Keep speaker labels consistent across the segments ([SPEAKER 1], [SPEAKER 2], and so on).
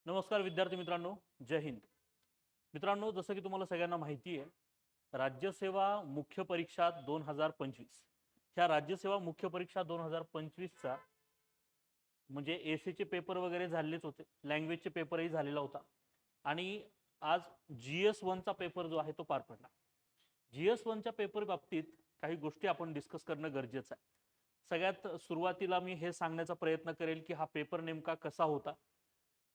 [SPEAKER 1] नमस्कार विद्यार्थी मित्रांनो, जय हिंद. मित्रांनो, जसं की तुम्हाला सगळ्यांना माहिती आहे, राज्यसेवा मुख्य परीक्षा 2025 ह्या राज्यसेवा मुख्य परीक्षा 2025चा म्हणजे एसीचे पेपर वगैरे झालेच होते, लँग्वेजचे पेपरही झालेला होता आणि आज GS1चा पेपर जो आहे तो पार पडला. GS1च्या पेपर बाबतीत काही गोष्टी आपण डिस्कस करणं गरजेचं आहे. सगळ्यात सुरुवातीला मी हे सांगण्याचा प्रयत्न करेल की हा पेपर नेमका कसा होता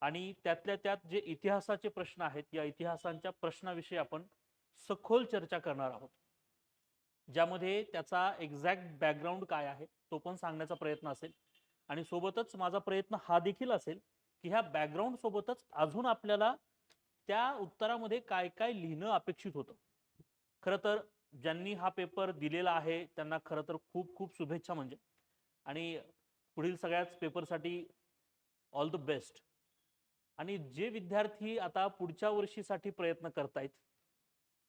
[SPEAKER 1] आणि त्यातल्या त्यात जे इतिहासाचे प्रश्न आहेत, या इतिहासांच्या प्रश्नाविषयी आपण सखोल चर्चा करणार आहोत, ज्यामध्ये त्याचा एक्झॅक्ट बॅकग्राऊंड काय आहे तो पण सांगण्याचा प्रयत्न असेल. आणि सोबतच माझा प्रयत्न हा देखील असेल की ह्या बॅकग्राऊंड सोबतच अजून आपल्याला त्या उत्तरामध्ये काय काय लिहिणं अपेक्षित होतं. खरं तर ज्यांनी हा पेपर दिलेला आहे त्यांना खरं तर खूप खूप शुभेच्छा. म्हणजे आणि पुढील सगळ्याच पेपरसाठी ऑल द बेस्ट. आणि जे विद्यार्थी आता पुढच्या वर्षीसाठी प्रयत्न करतायत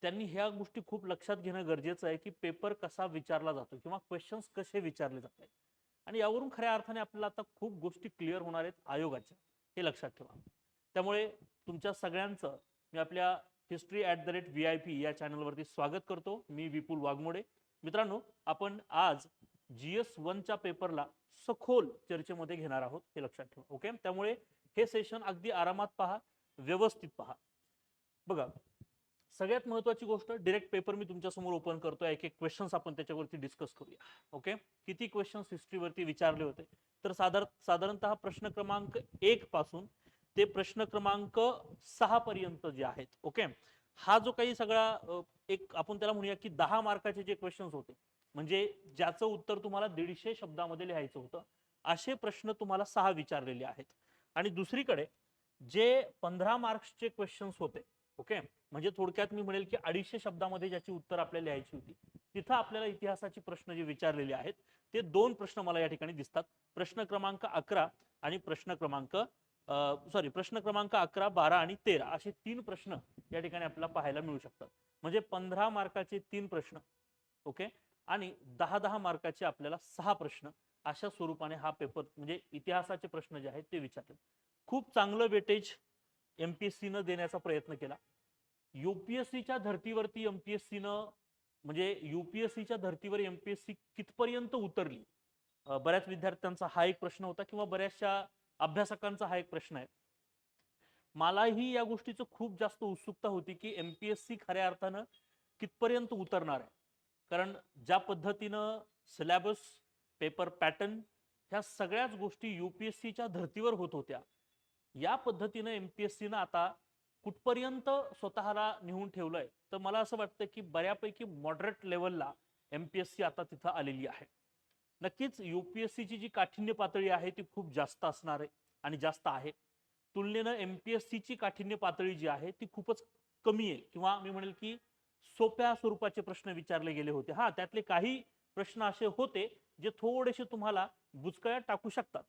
[SPEAKER 1] त्यांनी ह्या गोष्टी खूप लक्षात घेणं गरजेचं आहे की पेपर कसा विचारला जातो किंवा क्वेश्चन्स कसे विचारले जात आहेत. आणि यावरून खऱ्या अर्थाने आपल्याला आता खूप गोष्टी क्लिअर होणार आहेत आयोगाच्या, हे लक्षात ठेवा. त्यामुळे तुमच्या सगळ्यांचं मी आपल्या history@VIP या चॅनलवरती स्वागत करतो. मी विपुल वाघमोडे. मित्रांनो, आपण आज GS1च्या पेपरला सखोल चर्चेमध्ये घेणार आहोत, हे लक्षात ठेवा. ओके, त्यामुळे हे सेशन अगदी आरामात पहा, व्यवस्थित पहा. बघा, सगळ्यात महत्त्वाची गोष्ट, डायरेक्ट पेपर मी तुमच्या समोर ओपन करतोय, एक एक क्वेश्चन्स आपण त्याच्यावरती डिस्कस करूया. ओके, किती क्वेश्चन्स हिस्ट्रीवरती विचारले होते तर साधारणतः प्रश्न क्रमांक 1 पासून ते प्रश्न क्रमांक 6 पर्यंत जे आहेत. ओके, हा जो काही सगळा एक आपण त्याला म्हणूया की 10 मार्काचे जे क्वेश्चन्स होते, म्हणजे ज्याचं उत्तर तुम्हाला 150 शब्दामध्ये लिहायचं होतं, असे प्रश्न तुम्हाला 6 विचारलेले आहेत. आणि दुसरीकडे जे 15 मार्क्सचे क्वेश्चन्स होते, ओके, म्हणजे थोडक्यात मी म्हणेल की 250 शब्दामध्ये ज्याची उत्तर आपल्याला लिहायची होती, तिथं आपल्याला इतिहासाची प्रश्न जे विचारलेले आहेत ते 2 प्रश्न मला या ठिकाणी दिसतात. प्रश्न क्रमांक 11 आणि प्रश्न क्रमांक 11, 12 आणि 13 असे 3 प्रश्न या ठिकाणी आपल्याला पाहायला मिळू शकतात. म्हणजे 15 मार्काचे 3 प्रश्न, ओके, आणि 10-10 मार्काचे आपल्याला 6 प्रश्न, अशा स्वरूपाने हा पेपर म्हणजे इतिहासाचे प्रश्न जे आहेत ते विचारले. खूप चांगलं वेटेज MPSC न देण्याचा प्रयत्न केला. UPSCच्या धर्तीवरती MPSCनं म्हणजे UPSCच्या धर्तीवर MPSC कितपर्यंत उतरली, बऱ्याच विद्यार्थ्यांचा हा एक प्रश्न होता किंवा बऱ्याचशा अभ्यासकांचा हा एक प्रश्न आहे. मलाही या गोष्टीचं खूप जास्त उत्सुकता होती की MPSC खऱ्या अर्थानं कितपर्यंत उतरणार आहे. कारण ज्या पद्धतीनं सिलेबस, पेपर पॅटर्न, ह्या सगळ्याच गोष्टी UPSCच्या धर्तीवर होत होत्या, या पद्धतीनं MPSCनं आता कुठपर्यंत स्वतःला नेऊन ठेवलंय, तर मला असं वाटतं की बऱ्यापैकी मॉडरेट लेवलला MPSC आता तिथं आलेली आहे. नक्कीच UPSCची जी काठिण्य पातळी आहे ती खूप जास्त असणार आहे आणि जास्त आहे. तुलनेनं MPSCची काठिण्य पातळी जी आहे ती खूपच कमी आहे, किंवा मी म्हणेल की सोप्या स्वरूपाचे प्रश्न विचारले गेले होते. हा, त्यातले काही प्रश्न असे होते जे थोडेसे तुम्हाला बुचकळ्यात टाकू शकतात,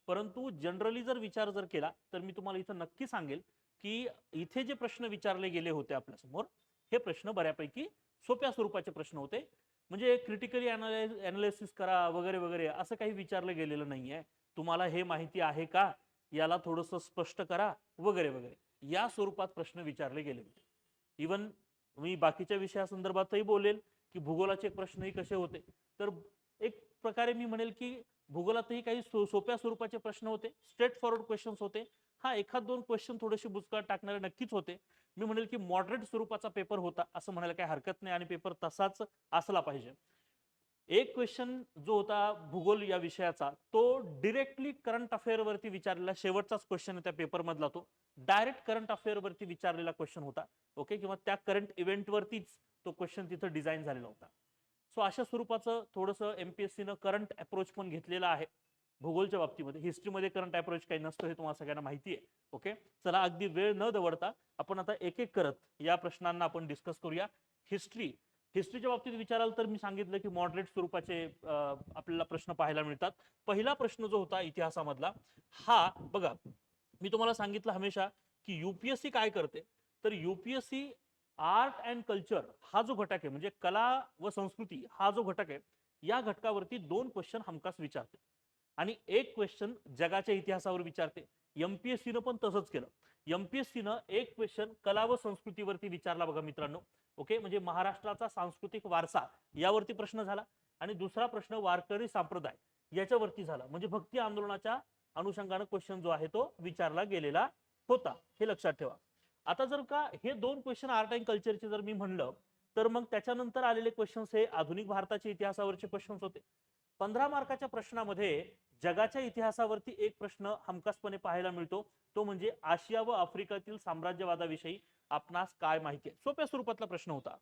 [SPEAKER 1] परंतु जनरली जर विचार जर केला तर मी तुम्हाला इथं नक्की सांगेल की इथे जे प्रश्न विचारले गेले होते आपल्या समोर, हे प्रश्न बऱ्यापैकी सोप्या स्वरूपाचे प्रश्न होते. म्हणजे क्रिटिकली अनालिसिस करा वगैरे वगैरे असं काही विचारलं गेलेलं नाहीये. तुम्हाला हे माहिती आहे का, याला थोडंसं स्पष्ट करा वगैरे वगैरे, या स्वरूपात प्रश्न विचारले गेले होते. इवन मी बाकीच्या विषयासंदर्भातही बोलेल की भूगोलाचे प्रश्नही कसे होते. तर एक प्रकारे मी म्हणेल की भूगोलातही काही सोप्या स्वरूपाचे प्रश्न होते, स्ट्रेट फॉरवर्ड क्वेश्चन्स होते. हा, एखाद दोन क्वेश्चन थोडेसे बुचकळ्यात टाकणारे नक्कीच होते. मी म्हणेल की मॉडरेट स्वरूपाचा पेपर होता असं म्हणायला काही हरकत नाही, आणि पेपर तसाच असला पाहिजे. एक क्वेश्चन जो होता भूगोल या विषयाचा, तो डिरेक्टली करंट अफेअर वरती विचारलेला शेवटचाच क्वेश्चन त्या पेपर मधला, तो डायरेक्ट करंट अफेअर वरती विचारलेला क्वेश्चन होता. ओके, किंवा त्या करंट इव्हेंट वरतीच तो क्वेश्चन तिथं डिझाईन झालेला होता. सो अशा स्वरूपाचं थोडंसं MPSCनं करंट अप्रोच पण घेतलेला आहे भूगोलच्या बाबतीमध्ये. हिस्ट्रीमध्ये करंट अप्रोच काही नसतो, हे तुम्हाला सगळ्यांना माहिती आहे. ओके, चला अगदी वेळ न दवडता आपण आता एक एक करत या प्रश्नांना आपण डिस्कस करूया. हिस्ट्रीच्या बाबतीत विचाराल तर मी सांगितलं की मॉडरेट स्वरूपाचे आपल्याला प्रश्न पाहायला मिळतात. पहिला प्रश्न जो होता इतिहासामधला, हा बघा, मी तुम्हाला सांगितलं हमेशा की UPSC काय करते, तर UPSC आर्ट अँड कल्चर हा जो घटक आहे, म्हणजे कला व संस्कृती हा जो घटक आहे, या घटकावरती 2 क्वेश्चन हमखास विचारते आणि एक क्वेश्चन जगाच्या इतिहासावर विचारते. एमपीएससीनं पण तसंच केलं. एमपीएससीनं एक क्वेश्चन कला व संस्कृतीवरती विचारला बघा मित्रांनो. ओके, म्हणजे महाराष्ट्राचा सांस्कृतिक वारसा यावरती प्रश्न झाला आणि दुसरा प्रश्न वारकरी संप्रदाय याच्यावरती झाला. म्हणजे भक्ती आंदोलनाच्या अनुषंगाने क्वेश्चन जो आहे तो विचारला गेलेला होता, हे लक्षात ठेवा. आता जर का हे दोन क्वेश्चन आर्ट अँड कल्चरचे जर मी म्हणलं तर मग त्याच्यानंतर आलेले क्वेश्चन्स हे आधुनिक भारताच्या इतिहासावरचे क्वेश्चन्स होते. 15 मार्काच्या प्रश्नामध्ये जगाच्या इतिहासावरती एक प्रश्न हमखासपणे पाहायला मिळतो, तो म्हणजे आशिया व आफ्रिकेतील साम्राज्यवादाविषयी आपणास काय माहिती आहे. सोप्या स्वरूपातला प्रश्न होता.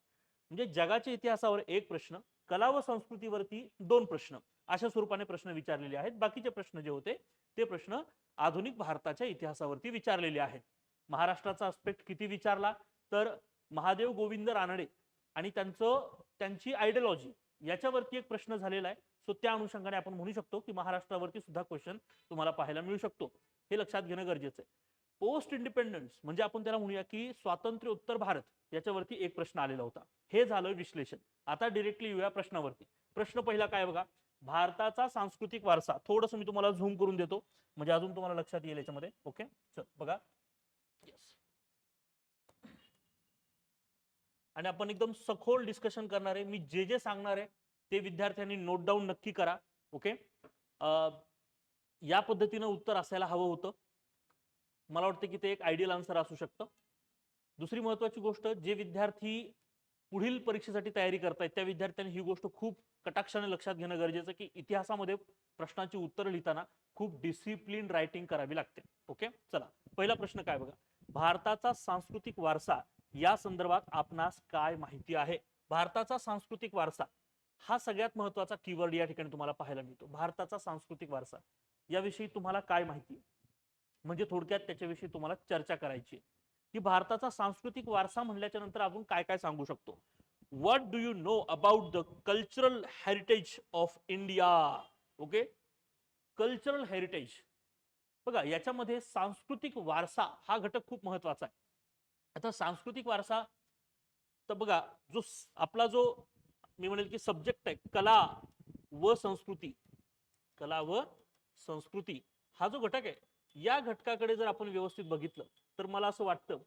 [SPEAKER 1] म्हणजे जगाच्या इतिहासावर एक प्रश्न, कला व संस्कृतीवरती 2 प्रश्न, अशा स्वरूपाने प्रश्न विचारलेले आहेत. बाकीचे प्रश्न जे होते ते प्रश्न आधुनिक भारताच्या इतिहासावरती विचारलेले आहेत. महाराष्ट्राचा आस्पेक्ट किती विचारला तर महादेव गोविंद रानडे आणि त्यांची आयडियोलॉजी याच्यावरती एक प्रश्न झालेला आहे. सो त्या अनुषंगाने आपण म्हणू शकतो की महाराष्ट्रावरती सुद्धा क्वेश्चन तुम्हाला पाहायला मिळू शकतो, हे लक्षात घेणं गरजेचं आहे. पोस्ट इंडिपेंडन्स म्हणजे आपण त्याला म्हणूया की स्वातंत्र्य उत्तर भारत, याच्यावरती एक प्रश्न आलेला होता. हे झालं विश्लेषण. आता डिरेक्टली येऊया प्रश्नावरती. प्रश्न पहिला काय बघा, भारताचा सांस्कृतिक वारसा. थोडंसं मी तुम्हाला झूम करून देतो म्हणजे अजून तुम्हाला लक्षात येईल याच्यामध्ये. ओके, चल बघा. येस, आणि आपण एकदम सखोल डिस्कशन करणार आहे. मी जे जे सांगणार आहे ते विद्यार्थ्यांनी नोट डाऊन नक्की करा. ओके, या पद्धतीनं उत्तर असायला हवं होतं. मला वाटतं की ते एक आयडियल आन्सर असू शकतं. दुसरी महत्वाची गोष्ट, जे विद्यार्थी पुढील परीक्षेसाठी तयारी करतायत त्या विद्यार्थ्यांनी ही गोष्ट खूप कटाक्षाने लक्षात घेणं गरजेचं की इतिहासामध्ये प्रश्नाची उत्तरं लिहिताना खूप डिसिप्लिन रायटिंग करावी लागते. ओके, चला पहिला प्रश्न काय बघा, भारताचा सांस्कृतिक वारसा या संदर्भात आपणास काय माहिती आहे. भारताचा सांस्कृतिक वारसा हा सगळ्यात महत्वाचा कीवर्ड या ठिकाणी तुम्हाला पाहायला मिळतो. भारताचा सांस्कृतिक वारसा याविषयी तुम्हाला काय माहिती आहे, म्हणजे थोडक्यात त्याच्याविषयी तुम्हाला चर्चा करायची आहे की भारताचा सांस्कृतिक वारसा म्हणल्याच्या नंतर आपण काय काय सांगू शकतो. What do you know about the cultural heritage of India. Okay, cultural heritage बघा, याच्यामध्ये सांस्कृतिक वारसा हा घटक खूप महत्वाचा आहे. आता सांस्कृतिक वारसा तर बघा, जो आपला जो मी म्हणेल की सब्जेक्ट आहे कला व संस्कृती, कला व संस्कृती हा जो घटक आहे, या घटकाकडे जर आपण व्यवस्थित बघितलं तर मला असं वाटतं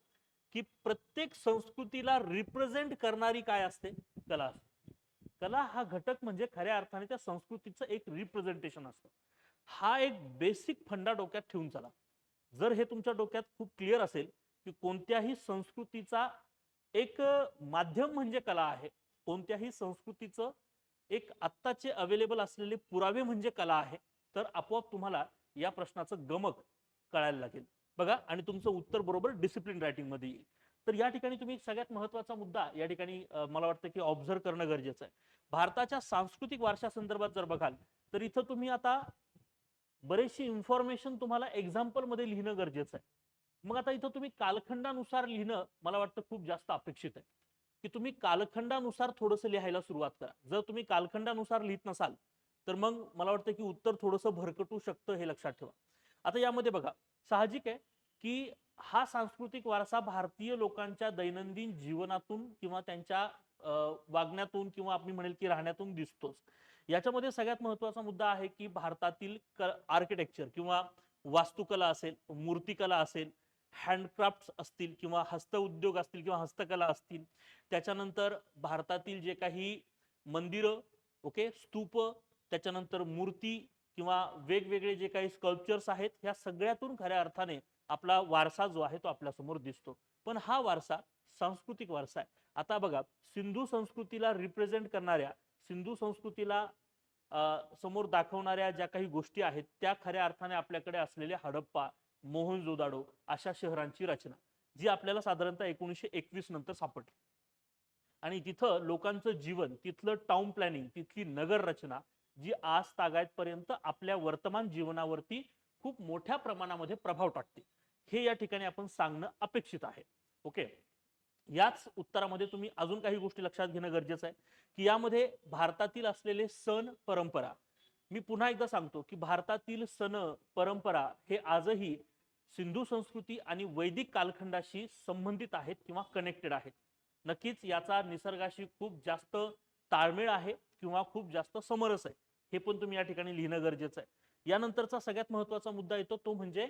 [SPEAKER 1] की प्रत्येक संस्कृतीला रिप्रेझेंट करणारी काय असते, कला असते. कला हा घटक म्हणजे खऱ्या अर्थाने त्या संस्कृतीचं एक रिप्रेझेंटेशन असतं. हा एक बेसिक फंडा डोक्यात ठेवून चला. जर हे तुमच्या डोक्यात खूप क्लिअर असेल की कोणत्याही संस्कृतीचा एक माध्यम म्हणजे कला आहे, कोणत्याही संस्कृतीचं एक आत्ताचे अवेलेबल असलेले पुरावे म्हणजे कला आहे, तर आपोआप तुम्हाला या प्रश्नाचं गमक कळायला लागेल बघा, आणि तुमचं उत्तर बरोबर डिसिप्लिन रायटिंग मध्ये येईल. तर या ठिकाणी तुम्ही सगळ्यात महत्वाचा मुद्दा या ठिकाणी मला वाटतं की ऑब्झर्व करणं गरजेचं आहे. भारताच्या सांस्कृतिक वारसा संदर्भात जर बघाल तर इथं तुम्ही आता बरेचशी इन्फॉर्मेशन तुम्हाला एक्झाम्पल मध्ये लिहिणं गरजेचं आहे. मग आता इथं तुम्ही कालखंडानुसार लिहिणं मला वाटतं खूप जास्त अपेक्षित आहे की तुम्ही कालखंडानुसार थोडंसं लिहायला सुरुवात करा. जर तुम्ही कालखंडानुसार लिहित नसाल तर मग मला वाटतं की उत्तर थोडंसं भरकटू शकतं, हे लक्षात ठेवा. आता यामध्ये बघा, साहजिक आहे की हा सांस्कृतिक वारसा भारतीय लोकांच्या दैनंदिन जीवनातून किंवा त्यांच्या वागण्यातून किंवा आपण म्हणेल की राहण्यातून दिसतोच. याच्यामध्ये सगळ्यात महत्वाचा मुद्दा आहे की भारतातील आर्किटेक्चर किंवा वास्तुकला असेल, मूर्तिकला असेल, हँडक्राफ्ट असतील किंवा हस्तउद्योग असतील किंवा हस्तकला असतील, त्याच्यानंतर भारतातील जे काही मंदिरं, ओके, स्तूप, त्याच्यानंतर मूर्ती किंवा वेगवेगळे जे काही स्कल्पचर्स आहेत, या सगळ्यातून खऱ्या अर्थाने आपला वारसा जो आहे तो आपल्या समोर दिसतो. पण हा वारसा सांस्कृतिक वारसा आहे. आता बघा, सिंधू संस्कृतीला रिप्रेझेंट करणाऱ्या, सिंधू संस्कृतीला समोर दाखवणाऱ्या ज्या काही गोष्टी आहेत त्या खऱ्या अर्थाने आपल्याकडे असलेल्या हडप्पा, मोहनजोदाडो अशा शहरांची रचना, जी आपल्याला साधारणतः 1921 नंतर सापडली. आणि तिथं लोकांचं जीवन, तिथलं टाउन प्लॅनिंग, तिथली नगर रचना जी आज तागायतपर्यंत आपल्या वर्तमान जीवनावरती खूप मोठ्या प्रमाणामध्ये प्रभाव टाकते, हे या ठिकाणी आपण सांगणं अपेक्षित आहे. ओके, याच उत्तरामध्ये तुम्ही अजून काही गोष्टी लक्षात घेणं गरजेचं आहे की यामध्ये भारतातील असलेले सण परंपरा, मी पुन्हा एकदा सांगतो की भारतातील सण परंपरा हे आजही सिंधू संस्कृती आणि वैदिक कालखंडाशी संबंधित आहेत किंवा कनेक्टेड आहेत. नक्कीच याचा निसर्गाशी खूप जास्त ताळमेळ आहे किंवा खूप जास्त समरस आहे, हे पण तुम्ही या ठिकाणी लिहिणं गरजेचं आहे. यानंतरचा सगळ्यात महत्वाचा मुद्दा येतो तो म्हणजे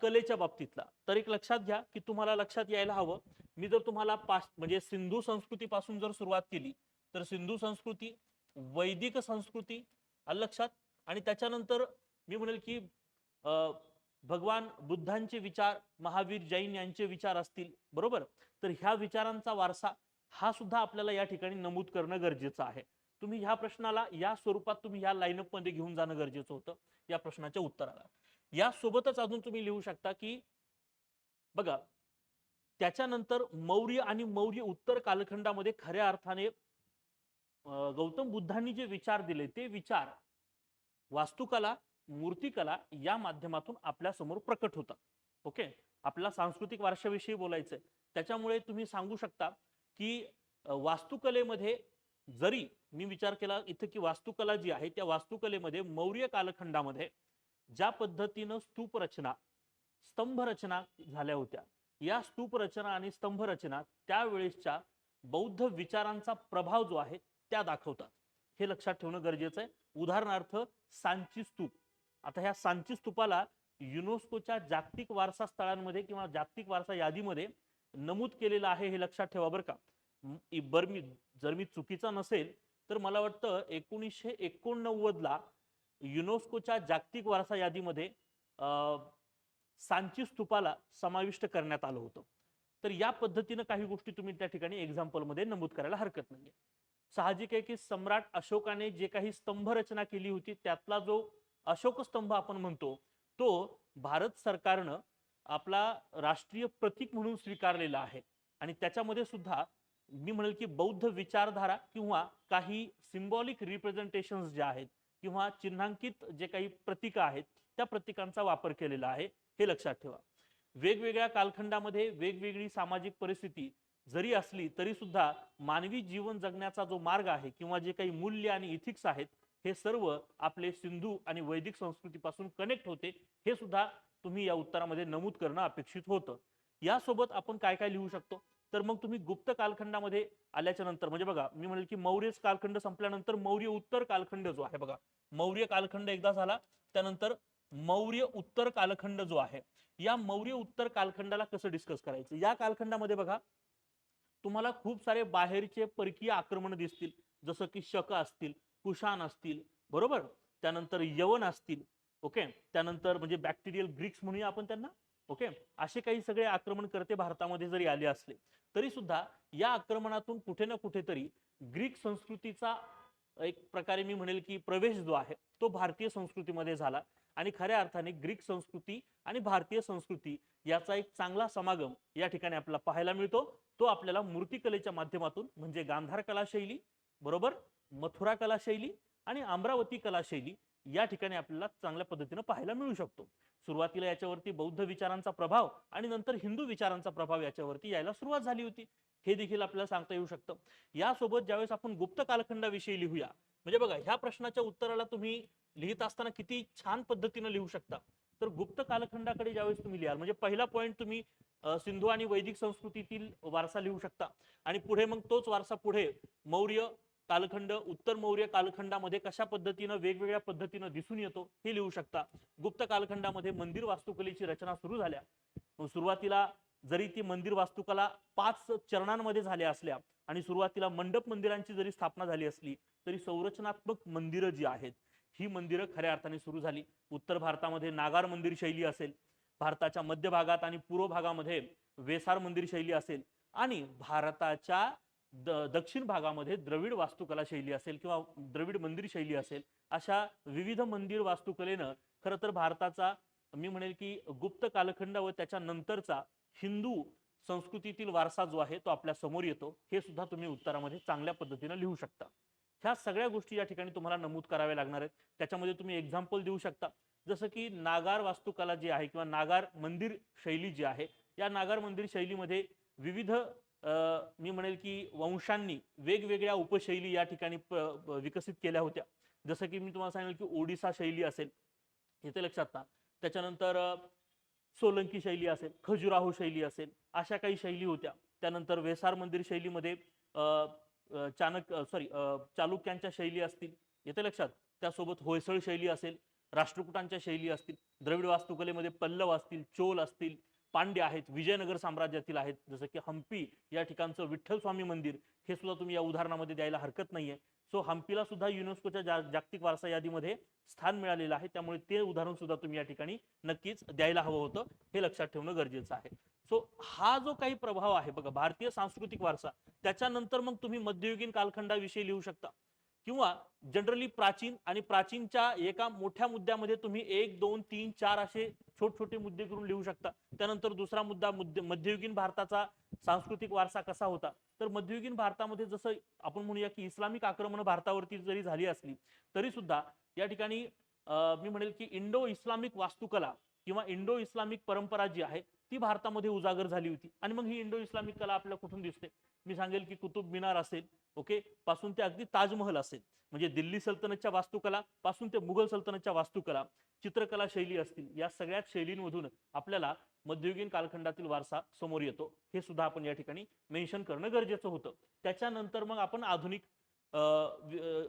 [SPEAKER 1] कलेच्या बाबतीतला, तर एक लक्षात घ्या की तुम्हाला लक्षात यायला हवं, मी जर तुम्हाला म्हणजे सिंधू संस्कृतीपासून जर सुरुवात केली तर सिंधू संस्कृती, वैदिक संस्कृती, आलं लक्षात, आणि त्याच्यानंतर मी म्हणेल की भगवान बुद्धांचे विचार, महावीर जैन यांचे विचार असतील, बरोबर, तर ह्या विचारांचा वारसा हा सुद्धा आपल्याला या ठिकाणी नमूद करणं गरजेचं आहे. तुम्ही ह्या प्रश्नाला या स्वरूपात तुम्ही या लाईनअप मध्ये घेऊन जाणं गरजेचं होतं या प्रश्नाच्या उत्तराला. यासोबतच अजून तुम्ही लिहू शकता की बघा, त्याच्यानंतर मौर्य आणि मौर्य उत्तर कालखंडामध्ये खऱ्या अर्थाने गौतम बुद्धांनी जे विचार दिले ते विचार वास्तुकला, मूर्तिकला या माध्यमातून आपल्या समोर प्रकट होतात. ओके, आपल्याला सांस्कृतिक वारशाविषयी बोलायचंय, त्याच्यामुळे तुम्ही सांगू शकता की वास्तुकलेमध्ये जरी मी विचार केला इथे की वास्तुकला जी आहे त्या वास्तुकलेमध्ये मौर्य कालखंडामध्ये ज्या पद्धतीनं स्तूप रचना, स्तंभ रचना झाल्या होत्या, या स्तूप रचना आणि स्तंभ रचना त्यावेळेसच्या बौद्ध विचारांचा प्रभाव जो आहे त्या दाखवतात. हे लक्षात ठेवणं गरजेचं आहे. उदाहरणार्थ सांची स्तूप, आता ह्या सांची स्तूपाला युनेस्कोच्या जागतिक वारसा स्थळांमध्ये किंवा जागतिक वारसा यादीमध्ये नमूद केलेलं आहे, हे लक्षात ठेवा बरं का. जर मी चुकीचा नसेल तर मला वाटतं 1989 ला युनेस्कोच्या जागतिक वारसा यादीमध्ये सांची स्तूपाला समाविष्ट करण्यात आलं होतं. तर या पद्धतीनं काही गोष्टी तुम्ही त्या ठिकाणी एक्झाम्पल मध्ये नमूद करायला हरकत नाही. साहजिक आहे की सम्राट अशोकाने जे काही स्तंभ रचना केली होती त्यातला जो अशोक स्तंभ आपण म्हणतो तो भारत सरकारनं आपला राष्ट्रीय प्रतीक म्हणून स्वीकारलेला आहे. आणि त्याच्यामध्ये सुद्धा मी म्हणेल की बौद्ध विचारधारा किंवा काही सिम्बॉलिक रिप्रेझेंटेशन्स जे आहेत किंवा चिन्हांकित जे काही प्रतीक आहेत त्या प्रतीकांचा वापर केलेला आहे, हे लक्षात ठेवा. वेगवेगळ्या कालखंडामध्ये वेगवेगळी सामाजिक परिस्थिती जरी असली तरी सुद्धा मानवी जीवन जगण्याचा जो मार्ग आहे किंवा जे काही मूल्य आणि इथिक्स आहेत हे सर्व आपले सिंधू आणि वैदिक संस्कृतीपासून कनेक्ट होते, हे सुद्धा तुम्ही या उत्तरामध्ये नमूद करणं अपेक्षित होतं. यासोबत आपण काय काय लिहू शकतो, तर मग तुम्ही गुप्त कालखंडामध्ये आल्याच्या नंतर म्हणजे बघा मी म्हणेल की मौर्य कालखंड संपल्यानंतर मौर्य उत्तर कालखंड जो आहे बघा, मौर्य कालखंड एकदा झाला त्यानंतर मौर्य उत्तर कालखंड जो आहे, या मौर्य उत्तर कालखंडाला कसं डिस्कस करायचं. या कालखंडामध्ये बघा तुम्हाला खूप सारे बाहेरचे परकीय आक्रमण दिसतील, जसं की शक असतील, कुशाण असतील, बरोबर, त्यानंतर यवन असतील, ओके, त्यानंतर म्हणजे बॅक्टेरियल ग्रीक्स म्हणूया आपण त्यांना, ओके, असे काही सगळे आक्रमणकर्ते भारतामध्ये जरी आले असले तरी सुद्धा या आक्रमणातून कुठे ना कुठेतरी ग्रीक संस्कृतीचा एक प्रकारे मी म्हणेल की प्रवेश जो आहे तो भारतीय संस्कृतीमध्ये झाला आणि खऱ्या अर्थाने ग्रीक संस्कृती आणि भारतीय संस्कृती याचा एक चांगला समागम या ठिकाणी आपल्याला पाहायला मिळतो. तो आपल्याला मूर्तिकलेच्या माध्यमातून म्हणजे गांधार कला शैली, बरोबर, मथुरा कला शैली आणि अमरावती कला शैली या ठिकाणी आपल्याला चांगल्या पद्धतीने पाहायला मिळू शकतो. सुरुवातीला याच्यावरती बौद्ध विचारांचा प्रभाव आणि नंतर हिंदू विचारांचा प्रभाव याच्यावरती यायला सुरुवात झाली होती, हे देखील आपल्याला सांगता येऊ शकतं. यासोबत ज्यावेळेस आपण गुप्त कालखंडाविषयी लिहूया, म्हणजे बघा ह्या प्रश्नाच्या उत्तराला तुम्ही लिहित असताना किती छान पद्धतीने लिहू शकता. तर गुप्त कालखंडाकडे ज्यावेळेस तुम्ही लिहाल म्हणजे पहिला पॉईंट तुम्ही सिंधू आणि वैदिक संस्कृतीतील वारसा लिहू शकता आणि पुढे मग तोच वारसा पुढे मौर्य कालखंड, उत्तर मौर्य कालखंडामध्ये कशा पद्धतीनं वेगवेगळ्या पद्धतीनं दिसून येतो हे लिहू शकता. गुप्त कालखंडामध्ये मंदिर वास्तुकलेची रचना सुरू झाल्या. सुरुवातीला जरी ती मंदिर वास्तुकला 5 चरणांमध्ये झाल्या असल्या आणि सुरुवातीला मंडप मंदिरांची जरी स्थापना झाली असली तरी संरचनात्मक मंदिरं जी आहेत ही मंदिरं खऱ्या अर्थाने सुरू झाली. उत्तर भारतामध्ये नागार मंदिर शैली असेल, भारताच्या मध्य भागात आणि पूर्व भागामध्ये वेसार मंदिर शैली असेल आणि भारताच्या दक्षिण भागामध्ये द्रविड वास्तुकला शैली असेल किंवा द्रविड मंदिर शैली असेल, अशा विविध मंदिर वास्तुकलेनं खरं तर भारताचा मी म्हणेल की गुप्त कालखंड व त्याच्या नंतरचा हिंदू संस्कृतीतील वारसा जो आहे तो आपल्या समोर येतो. हे सुद्धा तुम्ही उत्तरामध्ये चांगल्या पद्धतीने लिहू शकता. ह्या सगळ्या गोष्टी या ठिकाणी तुम्हाला नमूद कराव्या लागणार आहेत. त्याच्यामध्ये तुम्ही एक्झाम्पल देऊ शकता, जसं की नागार वास्तुकला जी आहे किंवा नागार मंदिर शैली जी आहे, या नागार मंदिर शैलीमध्ये विविध मी म्हणेल की वंशांनी वेगवेगळ्या उपशैली या ठिकाणी विकसित केल्या होत्या. जसं की मी तुम्हाला सांगेल की ओडिसा शैली असेल, इथे लक्षात ना, त्याच्यानंतर सोलंकी शैली असेल, खजुराहो शैली असेल, अशा काही शैली होत्या. त्यानंतर वेसार मंदिर शैलीमध्ये चालुक्यांच्या शैली असतील, येते लक्षात, त्यासोबत होयसळ शैली असेल, राष्ट्रकूटांच्या शैली असतील, द्रविड वास्तुकलेमध्ये पल्लव असतील, चोल असतील, पांड्य आहेत, विजयनगर साम्राज्यातील आहेत, जसं की हम्पी या ठिकाणचं विठ्ठल स्वामी मंदिर, हे सुद्धा तुम्ही या उदाहरणामध्ये द्यायला हरकत नाहीये. सो हम्पीला सुद्धा युनेस्कोच्या जागतिक वारसा यादीमध्ये स्थान मिळालेलं आहे, त्यामुळे ते उदाहरण सुद्धा तुम्ही या ठिकाणी नक्कीच द्यायला हवं होतं, हे लक्षात ठेवणं गरजेचं आहे. सो हा जो काही प्रभाव आहे बघा भारतीय सांस्कृतिक वारसा, त्याच्यानंतर मग तुम्ही मध्ययुगीन कालखंडाविषयी लिहू शकता, किंवा जनरली प्राचीन आणि प्राचीनच्या एका मोठ्या मुद्द्यामध्ये तुम्ही 1 2 3 4 असे छोटे छोटे मुद्दे करून लिहू शकता. त्यानंतर दुसरा मुद्दा मध्ययुगीन भारताचा सांस्कृतिक वारसा कसा होता, तर मध्ययुगीन भारतामध्ये जसं आपण म्हणूया की इस्लामिक आक्रमण भारतावरती जरी झाली असली तरी सुद्धा या ठिकाणी मी म्हणेल की इंडो इस्लामिक वास्तुकला किंवा इंडो इस्लामिक परंपरा जी आहे ती भारतामध्ये उजागर झाली होती. आणि मग ही इंडो इस्लामिक कला आपल्याला कुठून दिसते, मी सांगेल की कुतुब मिनार असेल, ओके, पासून ते अगदी ताजमहल असेल, म्हणजे दिल्ली सल्तनतच्या वास्तुकला पासून ते मुघल सल्तनतच्या वास्तुकला, चित्रकला शैली असतील, या सगळ्याच शैलींमधून आपल्याला मध्ययुगीन कालखंडातील वारसा समोर येतो, हे सुद्धा आपण या ठिकाणी मेन्शन करणं गरजेचं होतं. त्याच्यानंतर मग आपण आधुनिक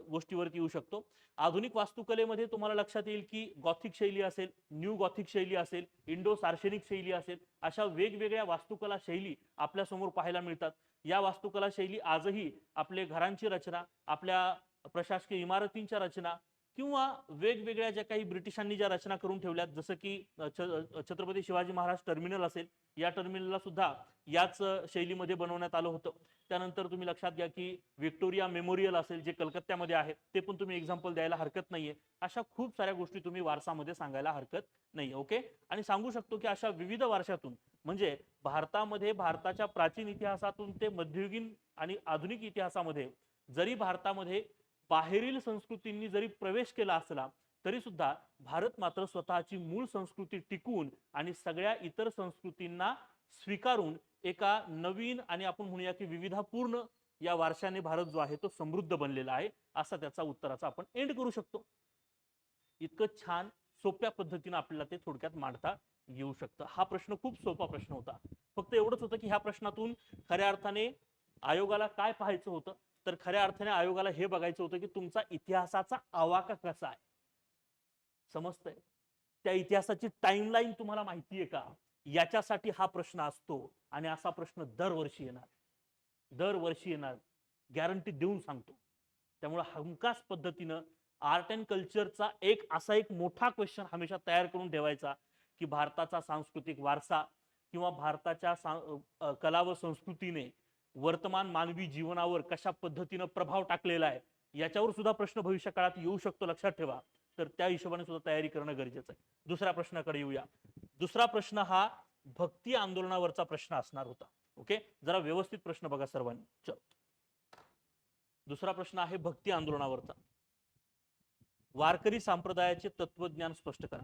[SPEAKER 1] गोष्टीवरती येऊ शकतो. आधुनिक वास्तुकलेमध्ये तुम्हाला लक्षात येईल की गॉथिक शैली असेल, न्यू गॉथिक शैली असेल, इंडो सार्शनिक शैली असेल, अशा वेगवेगळ्या वास्तुकला शैली आपल्या समोर पाहायला मिळतात. या वास्तुकला शैली आजही आपले घरांची रचना, आपल्या प्रशासकीय इमारतींच्या रचना, किंवा वेगवेगळ्या ज्या काही ब्रिटिशांनी ज्या रचना करून ठेवल्यात, जसं की छत्रपती शिवाजी महाराज टर्मिनल असेल, या टर्मिनलला सुद्धा याच शैलीमध्ये बनवण्यात आलं होतं. त्यानंतर तुम्ही लक्षात घ्या की व्हिक्टोरिया मेमोरियल असेल, जे कलकत्त्यामध्ये आहे, ते पण तुम्ही एक्झाम्पल द्यायला हरकत नाहीये. अशा खूप साऱ्या गोष्टी तुम्ही वारसामध्ये सांगायला हरकत नाही. ओके, आणि सांगू शकतो की अशा विविध वारशातून, म्हणजे भारतामध्ये भारताच्या प्राचीन इतिहासातून ते मध्ययुगीन आणि आधुनिक इतिहासामध्ये, जरी भारतामध्ये बाहेरील संस्कृतींनी जरी प्रवेश केला असला तरी सुद्धा भारत मात्र स्वतःची मूळ संस्कृती टिकवून आणि सगळ्या इतर संस्कृतींना स्वीकारून एका नवीन आणि आपण म्हणूया की विविधपूर्ण या वारशाने भारत जो आहे तो समृद्ध बनलेला आहे, असा त्याचा उत्तराचा आपण एंड करू शकतो. इतकं छान सोप्या पद्धतीने आपल्याला ते थोडक्यात मांडता येऊ शकतं. हा प्रश्न खूप सोपा प्रश्न होता. फक्त एवढंच होतं की ह्या प्रश्नातून खऱ्या अर्थाने आयोगाला काय पाहायचं होतं, तर खऱ्या अर्थाने आयोगाला हे बघायचं होतं की तुमचा इतिहासाचा आवाका कसा आहे, समजतंय, त्या इतिहासाची टाइमलाईन तुम्हाला माहिती आहे का, याच्यासाठी हा प्रश्न असतो. आणि असा प्रश्न दरवर्षी येणार, गॅरंटी देऊन सांगतो. त्यामुळे हमखास पद्धतीनं आर्ट अँड कल्चरचा एक मोठा क्वेश्चन हमेशा तयार करून ठेवायचा की भारताचा सांस्कृतिक वारसा किंवा भारताच्या कला व संस्कृतीने वर्तमान मानवी जीवनावर कशा पद्धतीनं प्रभाव टाकलेला आहे, याच्यावर सुद्धा प्रश्न भविष्य काळात येऊ शकतो, लक्षात ठेवा. तर त्या हिशोबाने सुद्धा तयारी करणं गरजेचं आहे. दुसऱ्या प्रश्नाकडे येऊया. दुसरा प्रश्न हा भक्ती आंदोलनावरचा प्रश्न असणार होता. ओके, जरा व्यवस्थित प्रश्न बघा सर्वांनी. चल, दुसरा प्रश्न आहे भक्ती आंदोलनावरचा. वारकरी संप्रदायाचे तत्वज्ञान स्पष्ट करा.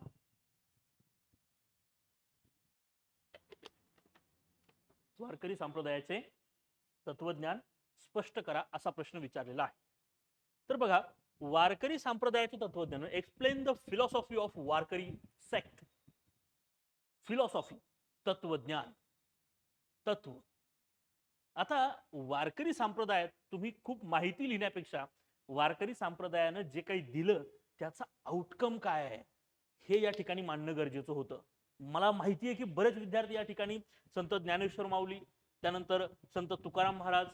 [SPEAKER 1] वारकरी संप्रदायाचे तत्वज्ञान स्पष्ट करा, असा प्रश्न विचारलेला आहे. तर बघा, वारकरी संप्रदायाचे तत्वज्ञान, explain the philosophy of Warkari sect. Philosophy, तत्वज्ञान, तत्व. आता वारकरी संप्रदायात तुम्ही खूप माहिती लिहिण्यापेक्षा वारकरी संप्रदायानं जे काही दिलं त्याचा आउटकम काय आहे हे या ठिकाणी मांडणं गरजेचं होतं. मला माहिती आहे की बरेच विद्यार्थी या ठिकाणी संत ज्ञानेश्वर माऊली, त्यानंतर संत तुकाराम महाराज,